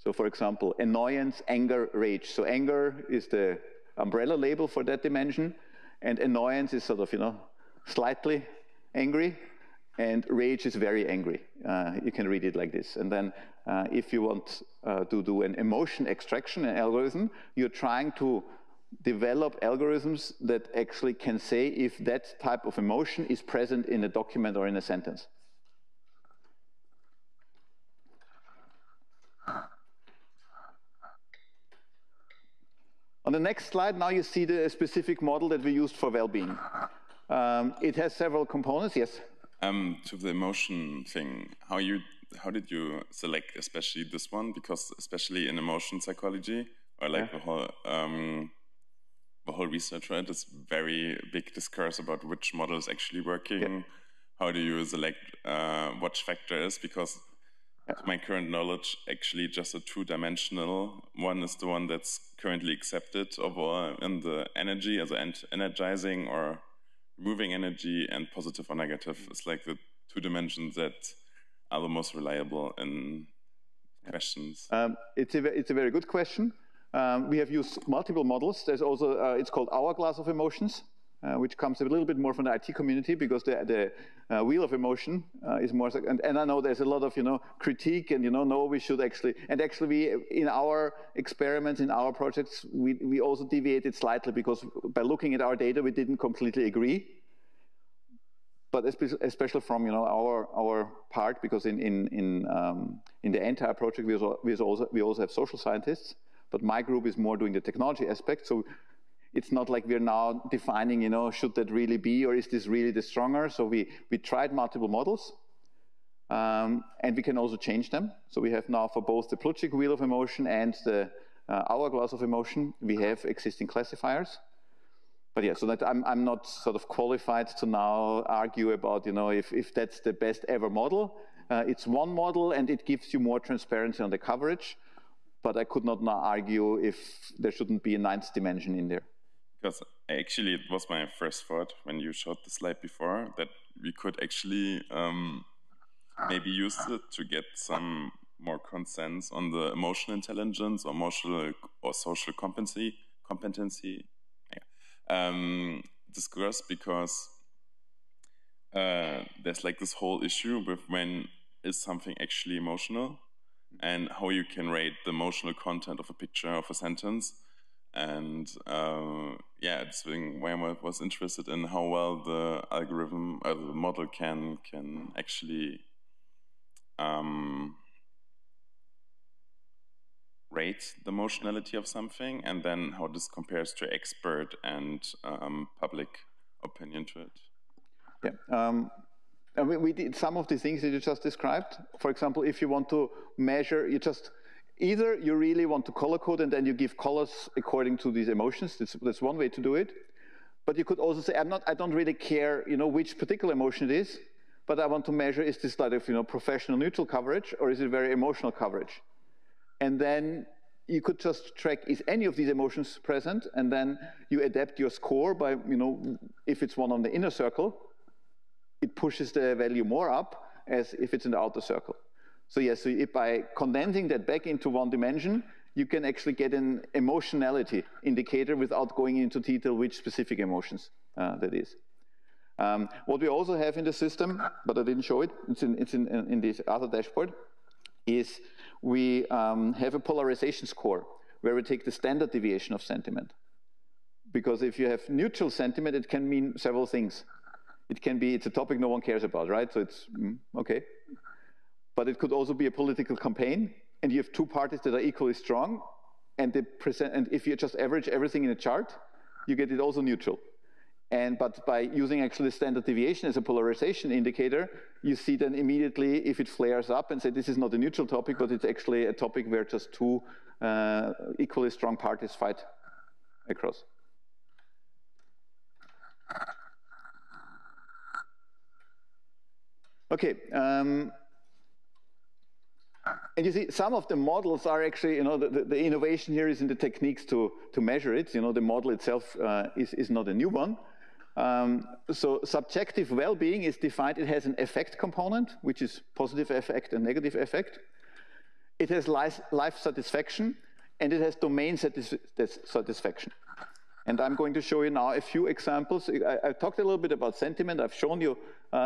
So for example, annoyance, anger, rage. So anger is the umbrella label for that dimension, and annoyance is sort of, you know, slightly angry, and rage is very angry. You can read it like this. And then if you want to do an emotion extraction, an algorithm, you're trying to develop algorithms that actually can say if that type of emotion is present in a document or in a sentence. On the next slide, now you see the specific model that we used for well-being. It has several components, yes? To the emotion thing, how did you select especially this one? Because especially in emotion psychology, or like the whole research, right? It's very big discourse about which model is actually working. Yeah. How do you select what factor is? Because to my current knowledge, actually just a two-dimensional one is the one that's currently accepted overall in the energy, as energizing or moving energy, and positive or negative. It's like the two dimensions that are the most reliable in questions. It's a very good question. We have used multiple models. There's also, it's called Hourglass of Emotions, which comes a little bit more from the IT community, because the Wheel of Emotion is more, and I know there's a lot of, you know, critique, and, you know, no, we should actually, and actually we, in our experiments, in our projects, we also deviated slightly, because by looking at our data, we didn't completely agree. But especially from, you know, our part, because in the entire project, we also have social scientists, but my group is more doing the technology aspect. So it's not like we're now defining, you know, should that really be, or is this really the stronger? So we tried multiple models, and we can also change them. So we have now for both the Plutchik Wheel of Emotion and the Hourglass of Emotion, we have existing classifiers. But yeah, so that I'm not sort of qualified to now argue about, you know, if that's the best ever model. It's one model, and it gives you more transparency on the coverage. But I could not now argue if there shouldn't be a ninth dimension in there. Because actually it was my first thought when you showed the slide before, that we could actually maybe use it to get some more consensus on the emotional intelligence or emotional or social competency discourse, because there's like this whole issue with when is something actually emotional, and how you can rate the emotional content of a picture, of a sentence. And yeah, it's why I was interested in how well the algorithm or the model can actually rate the emotionality of something, and then how this compares to expert and public opinion to it. Yeah. We did some of the things that you just described. For example, if you want to measure, either you really want to color code and then you give colors according to these emotions. That's one way to do it. But you could also say, I don't really care, which particular emotion it is, but I want to measure, is this like professional neutral coverage, or is it very emotional coverage? And then you could just track, is any of these emotions present? And then you adapt your score by, if it's one on the inner circle, it pushes the value more up as if it's in the outer circle. So yes, so if by condensing that back into one dimension, you can actually get an emotionality indicator without going into detail which specific emotions that is. What we also have in the system, but I didn't show it, it's in this other dashboard, is we have a polarization score where we take the standard deviation of sentiment. Because if you have neutral sentiment, it can mean several things. It can be, it's a topic no one cares about, right? So it's, okay. But it could also be a political campaign, and you have two parties that are equally strong, and if you just average everything in a chart, you get it also neutral. But by using actually standard deviation as a polarization indicator, you see then immediately if it flares up and say this is not a neutral topic, but it's actually a topic where just two equally strong parties fight across. Okay. And you see, some of the models are actually, the innovation here is in the techniques to measure it. The model itself is not a new one. So subjective well-being is defined, it has an effect component, which is positive effect and negative effect. It has life satisfaction, and it has domain satisfaction. And I'm going to show you now a few examples. I talked a little bit about sentiment. I've shown you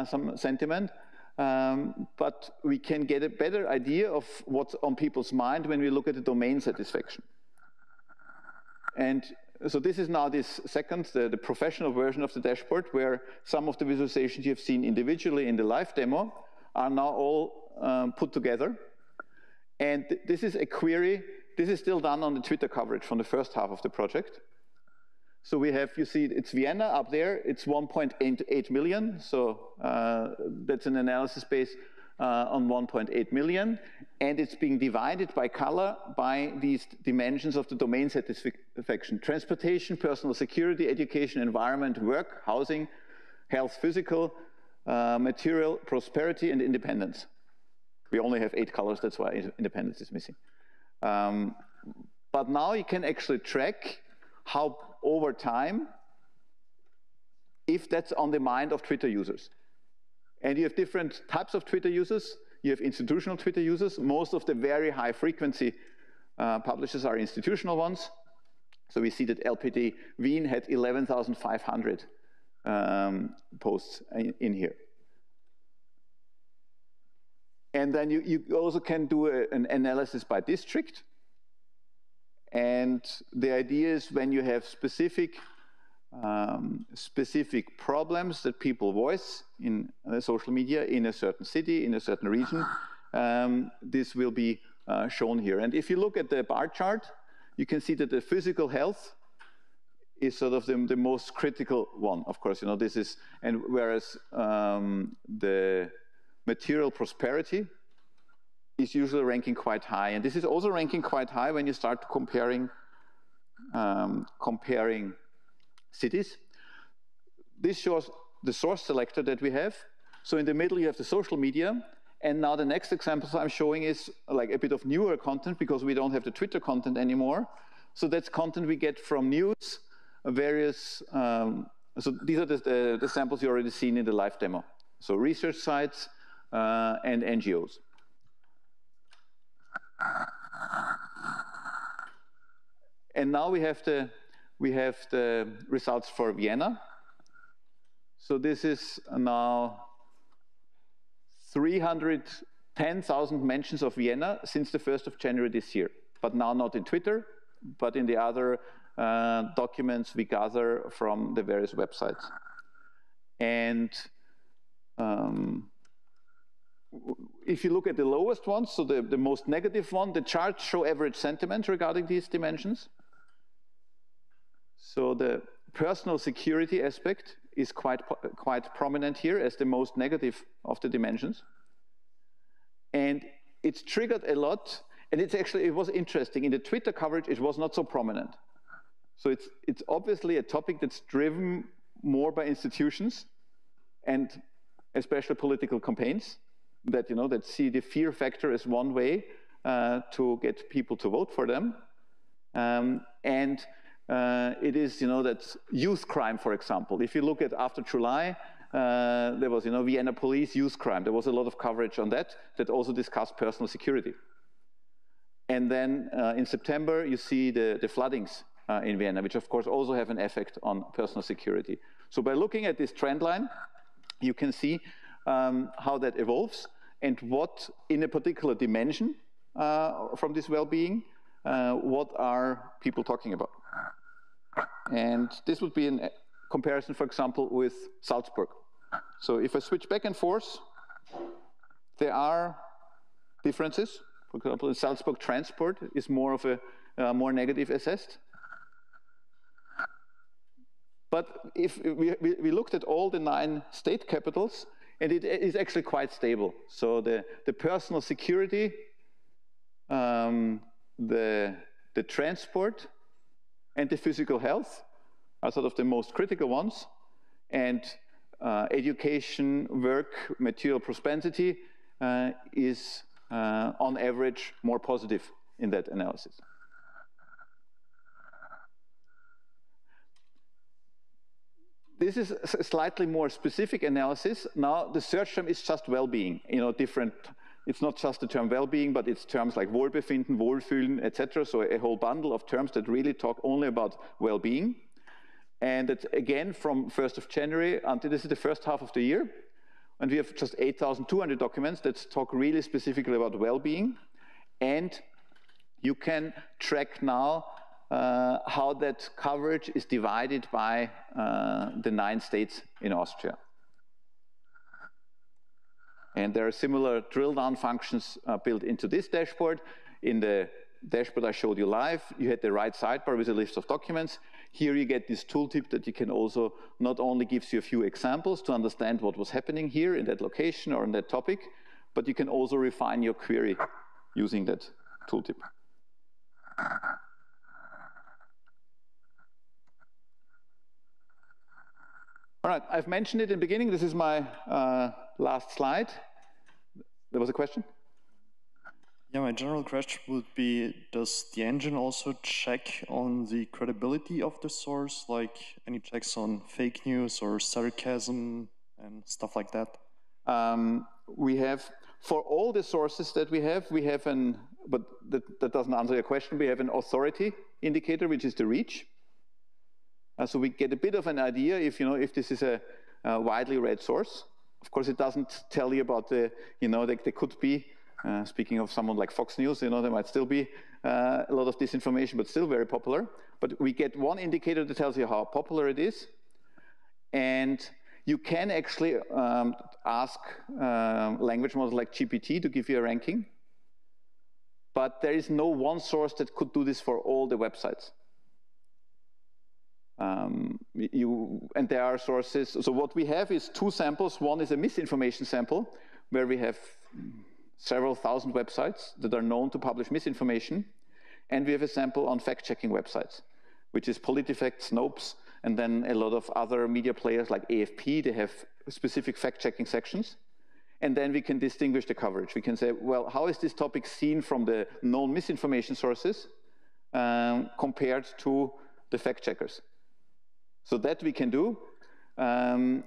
some sentiment. But we can get a better idea of what's on people's mind when we look at the domain satisfaction. And so this is now this second, the professional version of the dashboard, where some of the visualizations you've seen individually in the live demo are now all put together. And this is a query. This is still done on the Twitter coverage from the first half of the project. So we have, you see, it's Vienna up there. It's 1.8 million. So that's an analysis base on 1.8 million. And it's being divided by color by these dimensions of the domain satisfaction. Transportation, personal security, education, environment, work, housing, health, physical, material, prosperity, and independence. We only have 8 colors. That's why independence is missing. But now you can actually track how over time, if that's on the mind of Twitter users. And you have different types of Twitter users. You have institutional Twitter users. Most of the very high frequency publishers are institutional ones. So we see that LPD Wien had 11,500 posts in here. And then you also can do an analysis by district. And the idea is when you have specific problems that people voice in social media in a certain city, in a certain region, this will be shown here. And if you look at the bar chart, you can see that the physical health is sort of the most critical one. Of course, this is, and whereas the material prosperity is usually ranking quite high. And this is also ranking quite high when you start comparing cities. This shows the source selector that we have. So in the middle, you have the social media. And now the next example I'm showing is like a bit of newer content because we don't have the Twitter content anymore. So that's content we get from news, various, so these are the samples you already seen in the live demo. So research sites and NGOs. And now we have the results for Vienna. So this is now 310,000 mentions of Vienna since the 1st of January this year. But now not in Twitter, but in the other documents we gather from the various websites. And if you look at the lowest one, so the most negative one, the charts show average sentiment regarding these dimensions. So the personal security aspect is quite prominent here as the most negative of the dimensions. And it's triggered a lot, and it was interesting. In the Twitter coverage, it was not so prominent. So it's obviously a topic that's driven more by institutions and especially political campaigns that, that see the fear factor as one way to get people to vote for them. It is, that youth crime, for example. If you look at after July, there was, Vienna police youth crime. There was a lot of coverage on that also discussed personal security. And then in September, you see the floodings in Vienna, which of course also have an effect on personal security. So by looking at this trend line, you can see how that evolves and what in a particular dimension from this well-being, what are people talking about. And this would be a comparison, for example, with Salzburg. So if I switch back and forth, there are differences. For example, in Salzburg, transport is more of a more negative assessed. But if we looked at all the 9 state capitals, and it is actually quite stable. So the personal security, the transport, and the physical health are sort of the most critical ones. And education, work, material prosperity is on average more positive in that analysis. This is a slightly more specific analysis. Now the search term is just well-being, different. It's not just the term well-being, but it's terms like Wohlbefinden, Wohlfühlen, etc. So a whole bundle of terms that really talk only about well-being. And that again, from 1st of January until this is the first half of the year. And we have just 8,200 documents that talk really specifically about well-being. And you can track now how that coverage is divided by the 9 states in Austria. And there are similar drill-down functions built into this dashboard. In the dashboard I showed you live, you had the right sidebar with a list of documents. Here you get this tooltip that you can also, not only gives you a few examples to understand what was happening here in that location or in that topic, but you can also refine your query using that tooltip. All right, I've mentioned it in the beginning. This is my last slide. There was a question? Yeah, my general question would be, does the engine also check on the credibility of the source, like any checks on fake news or sarcasm and stuff like that? We have, for all the sources that we have but that doesn't answer your question, we have an authority indicator, which is the reach. So we get a bit of an idea if this is a widely read source. Of course, it doesn't tell you about there could be, speaking of someone like Fox News, there might still be a lot of disinformation, but still very popular. But we get one indicator that tells you how popular it is. And you can actually ask language models like GPT to give you a ranking. But there is no one source that could do this for all the websites. And there are sources. So what we have is 2 samples. One is a misinformation sample, where we have several thousand websites that are known to publish misinformation. And we have a sample on fact-checking websites, which is PolitiFact, Snopes, and then a lot of other media players like AFP. They have specific fact-checking sections. And then we can distinguish the coverage. We can say, well, how is this topic seen from the known misinformation sources compared to the fact-checkers? So that we can do.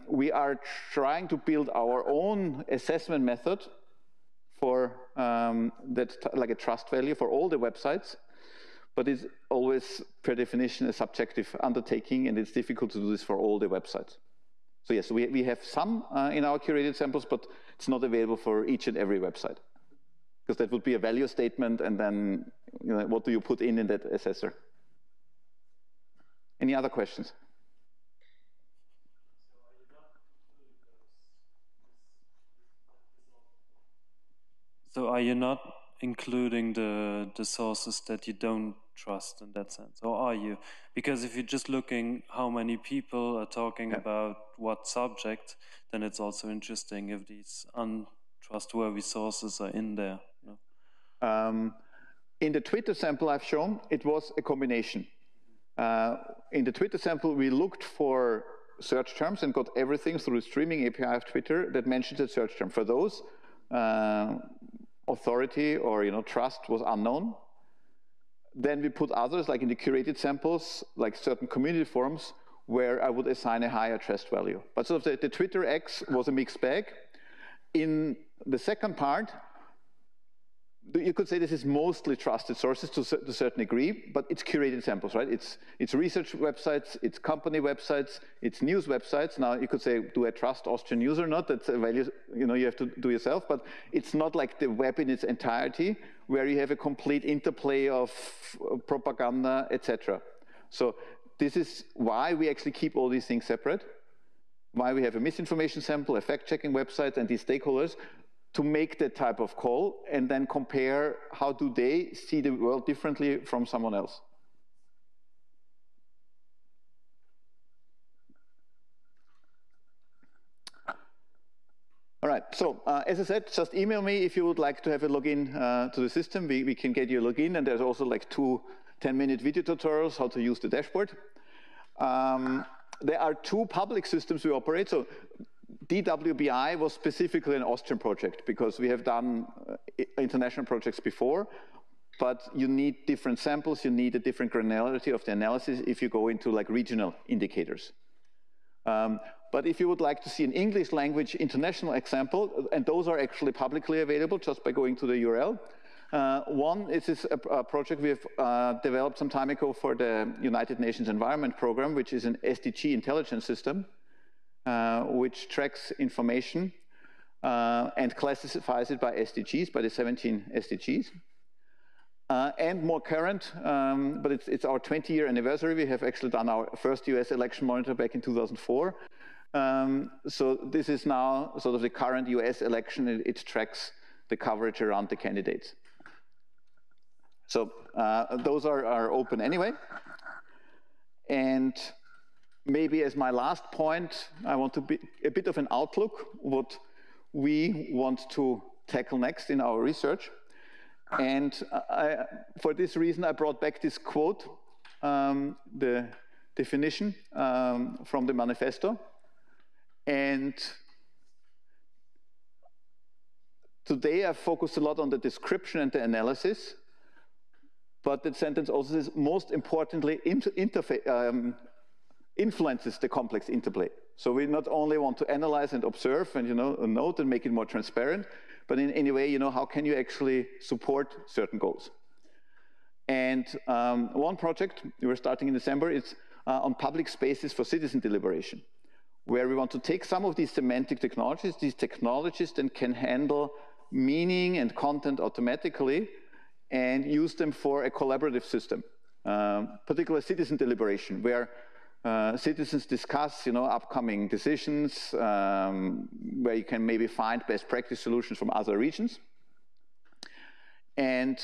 We are trying to build our own assessment method for that, like a trust value for all the websites, but it's always, per definition, a subjective undertaking, and it's difficult to do this for all the websites. So yes, we have some in our curated samples, but it's not available for each and every website, because that would be a value statement, and then what do you put in that assessor? Any other questions? So are you not including the sources that you don't trust in that sense, or are you? Because if you're just looking how many people are talking about what subject, then it's also interesting if these untrustworthy sources are in there. In the Twitter sample I've shown, it was a combination. In the Twitter sample, we looked for search terms and got everything through the streaming API of Twitter that mentions a search term. For those, authority or trust was unknown. Then we put others, like in the curated samples, like certain community forums, where I would assign a higher trust value. But sort of the Twitter X was a mixed bag. In the second part, you could say this is mostly trusted sources to a certain degree, but it's curated samples, right? It's research websites, it's company websites, it's news websites. Now you could say, do I trust Austrian news or not? That's a value you have to do yourself, but it's not like the web in its entirety, where you have a complete interplay of propaganda, etc. So this is why we actually keep all these things separate, why we have a misinformation sample, a fact-checking website, and these stakeholders, to make that type of call and then compare how do they see the world differently from someone else. All right, so as I said, just email me if you would like to have a login to the system. We can get you a login, and there's also like 2 10-minute video tutorials how to use the dashboard. There are 2 public systems we operate. So DWBI was specifically an Austrian project because we have done international projects before, but you need different samples, you need a different granularity of the analysis if you go into like regional indicators. But if you would like to see an English language international example, and those are actually publicly available just by going to the URL. One is a project we have developed some time ago for the United Nations Environment Program, which is an SDG intelligence system, which tracks information and classifies it by SDGs, by the 17 SDGs. And more current, but it's our 20-year anniversary. We have actually done our first US election monitor back in 2004. So this is now sort of the current US election. It tracks the coverage around the candidates. So those are open anyway. And maybe as my last point, I want to be a bit of an outlook, what we want to tackle next in our research. And for this reason, I brought back this quote, the definition from the manifesto. And today I focused a lot on the description and the analysis, but the sentence also says, most importantly, influences the complex interplay. So we not only want to analyze and observe and note and make it more transparent, but in any way, how can you actually support certain goals? And one project we were starting in December is on public spaces for citizen deliberation, where we want to take some of these semantic technologies. These technologies then can handle meaning and content automatically and use them for a collaborative system, particularly citizen deliberation, where citizens discuss, upcoming decisions, where you can maybe find best practice solutions from other regions. And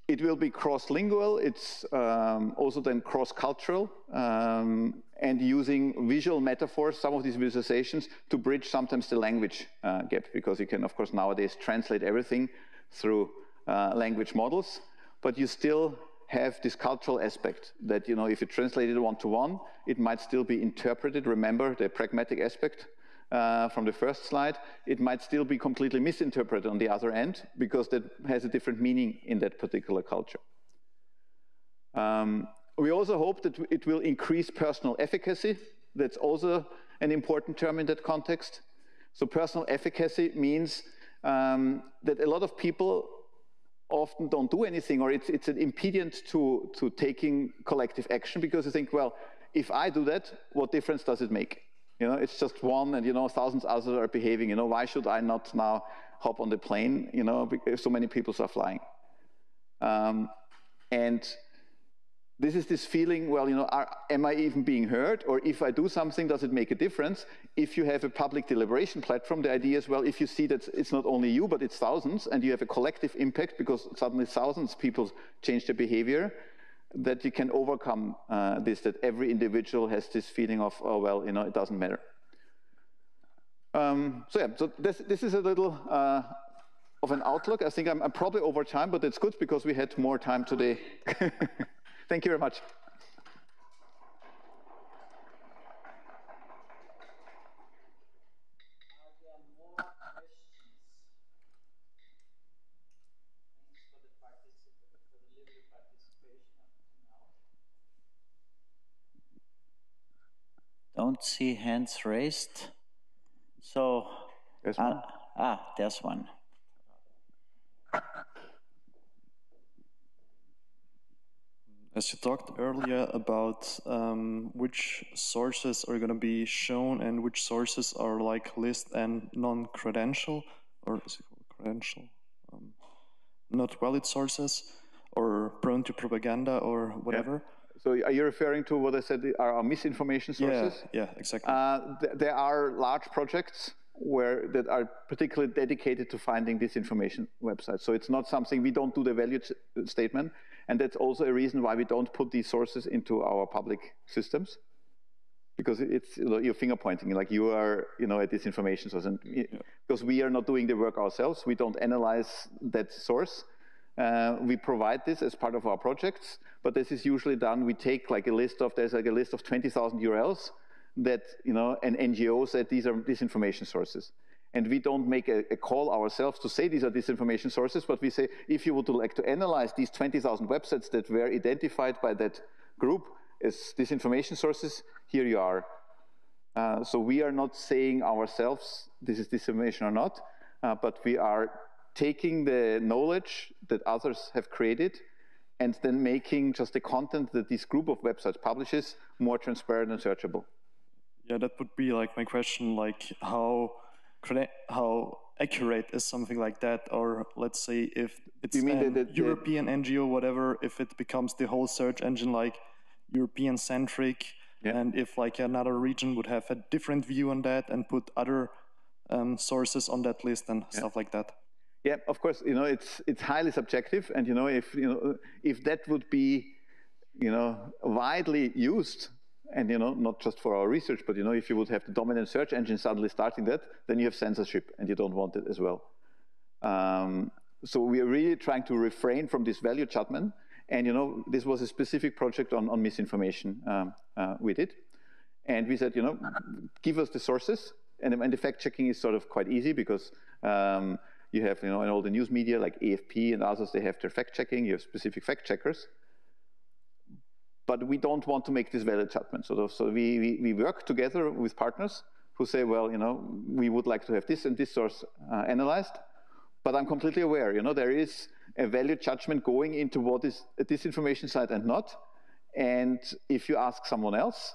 it will be cross-lingual. It's also then cross-cultural, and using visual metaphors, some of these visualizations, to bridge sometimes the language gap, because you can, of course, nowadays translate everything through language models, but you still have this cultural aspect that, if you translate it one-to-one, it might still be interpreted. Remember the pragmatic aspect from the first slide. It might still be completely misinterpreted on the other end, because that has a different meaning in that particular culture. We also hope that it will increase personal efficacy. That's also an important term in that context. So personal efficacy means that a lot of people often don't do anything, or it's an impediment to taking collective action, because you think, well, if I do that, what difference does it make? It's just one, and thousands others are behaving. Why should I not now hop on the plane? Because so many people are flying. And this is this feeling, well, am I even being heard? Or if I do something, does it make a difference? If you have a public deliberation platform, the idea is, well, if you see that it's not only you, but it's thousands, and you have a collective impact because suddenly thousands of people change their behavior, that you can overcome this, that every individual has this feeling of, oh, well, it doesn't matter. So this is a little of an outlook. I think I'm probably over time, but it's good because we had more time today. Thank you very much. Don't see hands raised. So, there's one. There's one. As you talked earlier about which sources are going to be shown and which sources are like list and non-credential, or is it called credential? Not valid sources, or prone to propaganda, or whatever. Yeah. So are you referring to what I said are misinformation sources? Yeah, exactly. There are large projects that are particularly dedicated to finding disinformation websites. So it's not something, we don't do the value statement, and that's also a reason why we don't put these sources into our public systems, because it's, you're finger pointing, like you are, a disinformation source, and because we are not doing the work ourselves, we don't analyze that source. We provide this as part of our projects, but this is usually done, we take like there's like a list of 20,000 URLs that, an NGO said these are disinformation sources. And we don't make a call ourselves to say these are disinformation sources, but we say, if you would like to analyze these 20,000 websites that were identified by that group as disinformation sources, here you are. So we are not saying ourselves this is disinformation or not, but we are taking the knowledge that others have created and then making just the content that this group of websites publishes more transparent and searchable. Yeah, that would be like my question, like how accurate is something like that? Or let's say if it's a European NGO, whatever, if it becomes the whole search engine like European-centric, and if like another region would have a different view on that and put other sources on that list and stuff like that. Yeah, of course, it's highly subjective, and if that would be widely used, and not just for our research, but if you would have the dominant search engine suddenly starting that, then you have censorship, and you don't want it as well. So we are really trying to refrain from this value judgment, and this was a specific project on misinformation we did, and we said give us the sources, and the fact checking is sort of quite easy because. You have, in all the news media like AFP and others, they have their fact checking. You have specific fact checkers, but we don't want to make this valid judgment. So we work together with partners who say, well, we would like to have this and this source analyzed, but I'm completely aware, there is a value judgment going into what is a disinformation site and not. And if you ask someone else,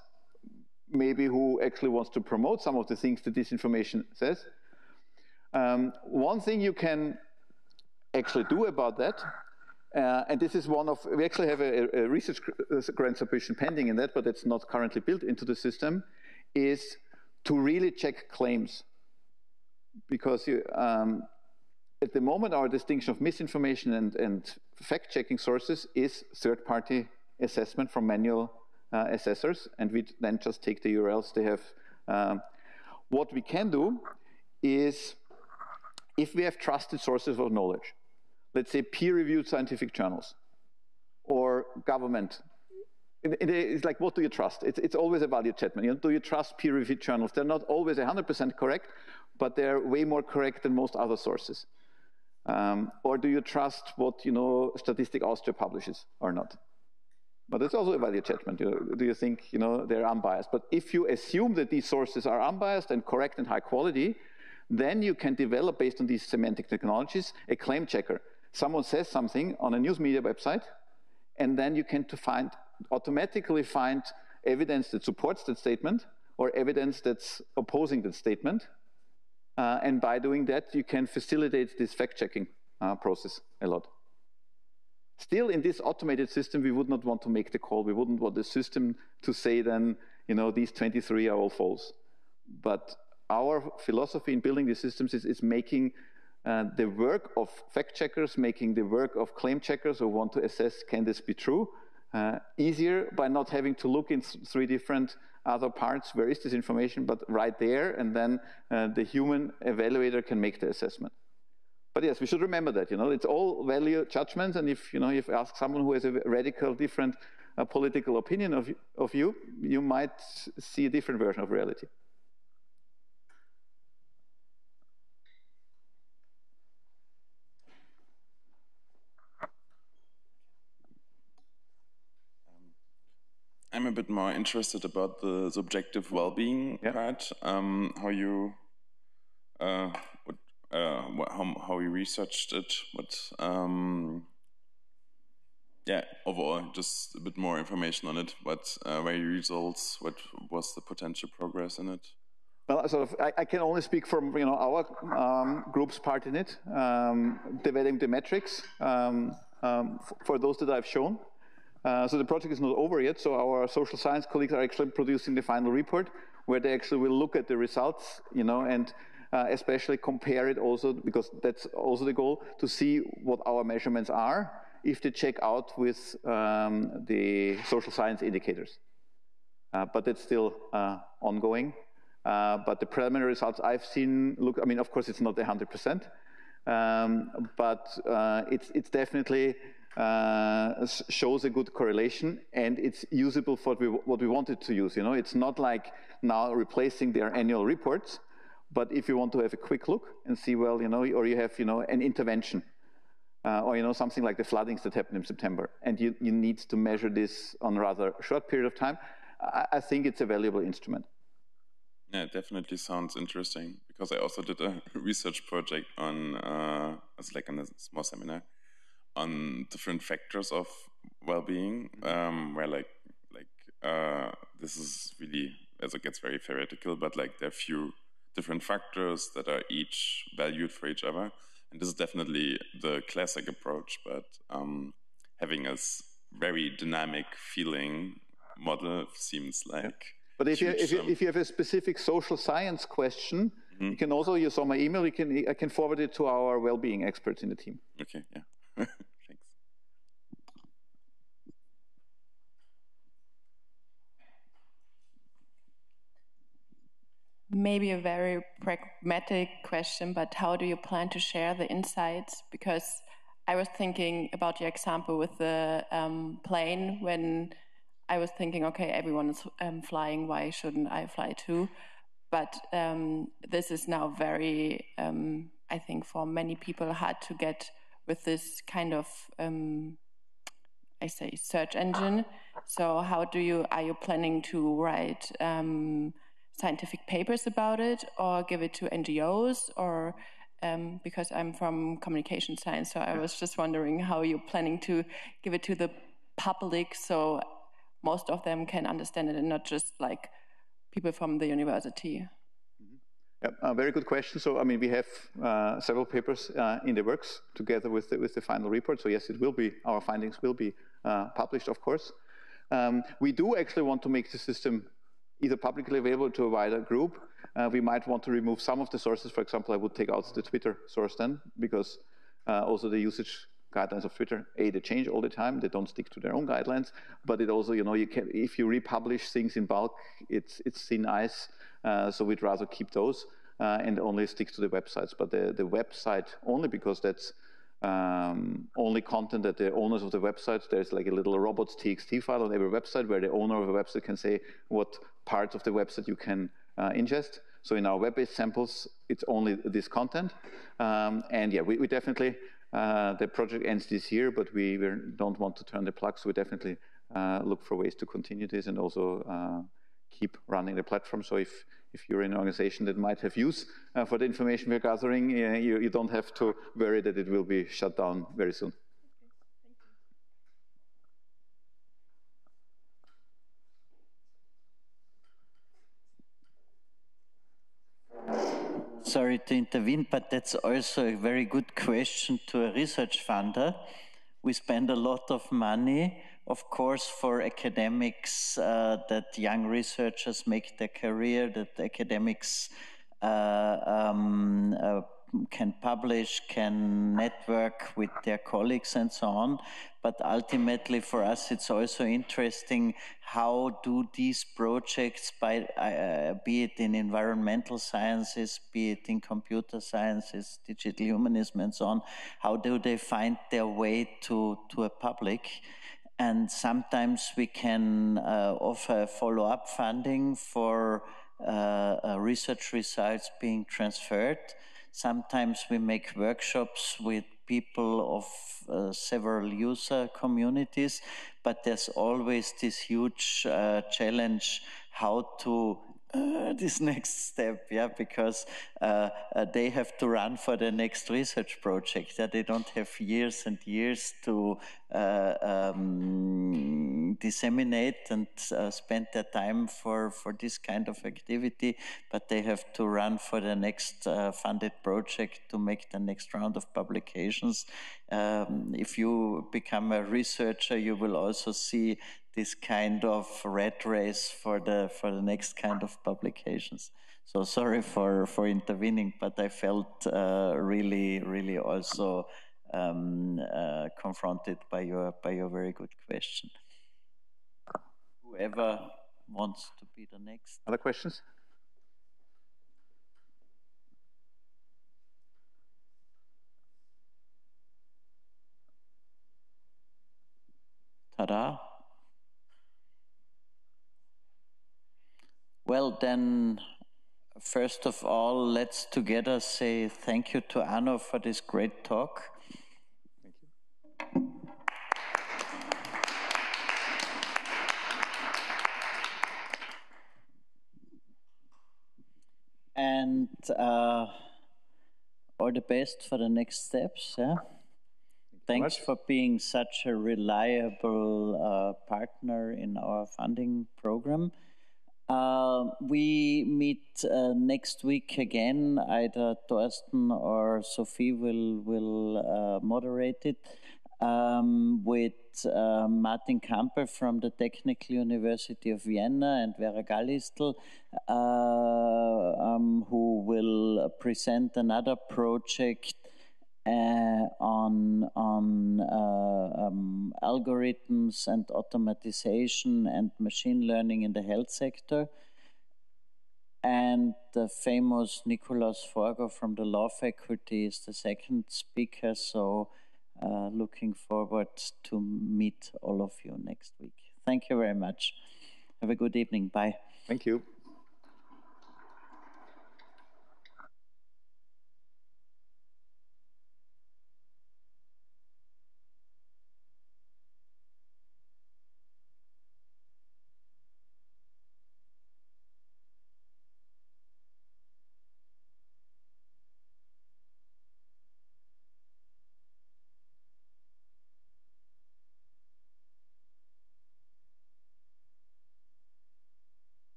maybe who actually wants to promote some of the things the disinformation says, one thing you can actually do about that, and this is we actually have a research grant submission pending in that, but it's not currently built into the system, is to really check claims. Because at the moment, our distinction of misinformation and fact-checking sources is third-party assessment from manual assessors, and we then just take the URLs they have. What we can do is, if we have trusted sources of knowledge, let's say peer-reviewed scientific journals or government, it's like, what do you trust? It's always a value judgment. Do you trust peer-reviewed journals? They're not always 100% correct, but they're way more correct than most other sources. Or do you trust what Statistik Austria publishes or not? But it's also a value judgment. Do you think they're unbiased? But if you assume that these sources are unbiased and correct and high quality, then you can develop, based on these semantic technologies, a claim checker. Someone says something on a news media website, and then you can automatically find evidence that supports that statement or evidence that's opposing that statement. And by doing that, you can facilitate this fact-checking process a lot. Still, in this automated system, we would not want to make the call. We wouldn't want the system to say then, these 23 are all false. But our philosophy in building these systems is making the work of fact checkers, making the work of claim checkers who want to assess, can this be true, easier by not having to look in 3 different other parts, where is this information, but right there, and then the human evaluator can make the assessment. But yes, we should remember that, it's all value judgments, and if, if you ask someone who has a radical different political opinion of you, you might see a different version of reality. I'm a bit more interested about the subjective well-being part. How you how you researched it. Overall, just a bit more information on it. What were your results? What was the potential progress in it? Well, sort of, I can only speak from our group's part in it, developing the metrics for those that I've shown. So the project is not over yet, so our social science colleagues are actually producing the final report, where they actually will look at the results, and especially compare it also, because that's also the goal, to see what our measurements are, if they check out with the social science indicators. But it's still ongoing. But the preliminary results I've seen look, of course it's not 100%, but it's definitely shows a good correlation, and it's usable for what we wanted to use. It's not like now replacing their annual reports, but if you want to have a quick look and see, well, or you have, an intervention, or, something like the floodings that happened in September, and you need to measure this on a rather short period of time, I think it's a valuable instrument. Yeah, it definitely sounds interesting, because I also did a research project on, it's like on a small seminar, on different factors of well-being, where this is really, as it gets very theoretical, but there are few different factors that are each valued for each other. And this is definitely the classic approach, but having a very dynamic feeling model seems like... But if you have a specific social science question, you can also, you saw my email, I can forward it to our well-being experts in the team. Okay, yeah. Thanks. Maybe a very pragmatic question, but how do you plan to share the insights? Because I was thinking about your example with the plane, when I was thinking, okay, everyone is flying, why shouldn't I fly too? But this is now very, I think for many people, hard to get with this kind of, I say, search engine. So how are you planning to write scientific papers about it, or give it to NGOs, or because I'm from communication science, so I was just wondering how you're planning to give it to the public, so most of them can understand it, and not just like people from the university. Yeah, very good question. So, we have several papers in the works together with the final report. So yes, it will be, our findings will be published, of course. We do actually want to make the system either publicly available to a wider group. We might want to remove some of the sources. For example, I would take out the Twitter source then, because also the usage guidelines of Twitter, they change all the time. They don't stick to their own guidelines. But it also, you can, if you republish things in bulk, it's thin ice. So we'd rather keep those and only stick to the websites. But the website, only because that's only content that the owners of the website, there's like a little robots.txt file on every website where the owner of a website can say what parts of the website you can ingest. So in our web-based samples, it's only this content. And yeah, we definitely, the project ends this year, but we don't want to turn the plug. So we definitely look for ways to continue this and also keep running the platform. So if you're in an organization that might have use for the information we're gathering, you don't have to worry that it will be shut down very soon. Sorry to intervene, but that's also a very good question to a research funder. We spend a lot of money, of course, for academics, that young researchers make their career, that academics can publish, can network with their colleagues and so on. But ultimately for us, it's also interesting how do these projects, be it in environmental sciences, be it in computer sciences, digital humanism and so on, how do they find their way to a public? And sometimes we can offer follow-up funding for research results being transferred. Sometimes we make workshops with people of several user communities, but there's always this huge challenge how to this next step, because they have to run for the next research project. They don't have years and years to disseminate and spend their time for this kind of activity, but they have to run for the next funded project to make the next round of publications. If you become a researcher, you will also see this kind of rat race for the next kind of publications. So sorry for intervening, but I felt really also confronted by your very good question. Whoever wants to be the next. Other questions? Ta-da. Well, then, first of all, let's together say thank you to Arno for this great talk. Thank you. And all the best for the next steps. Yeah? Thanks for being such a reliable partner in our funding program. We meet next week again. Either Thorsten or Sophie will moderate it with Martin Kamper from the Technical University of Vienna and Vera Gallistel, who will present another project on algorithms and automatization and machine learning in the health sector. And the famous Nikolaus Forger from the law faculty is the second speaker. So looking forward to meet all of you next week. Thank you very much. Have a good evening. Bye. Thank you.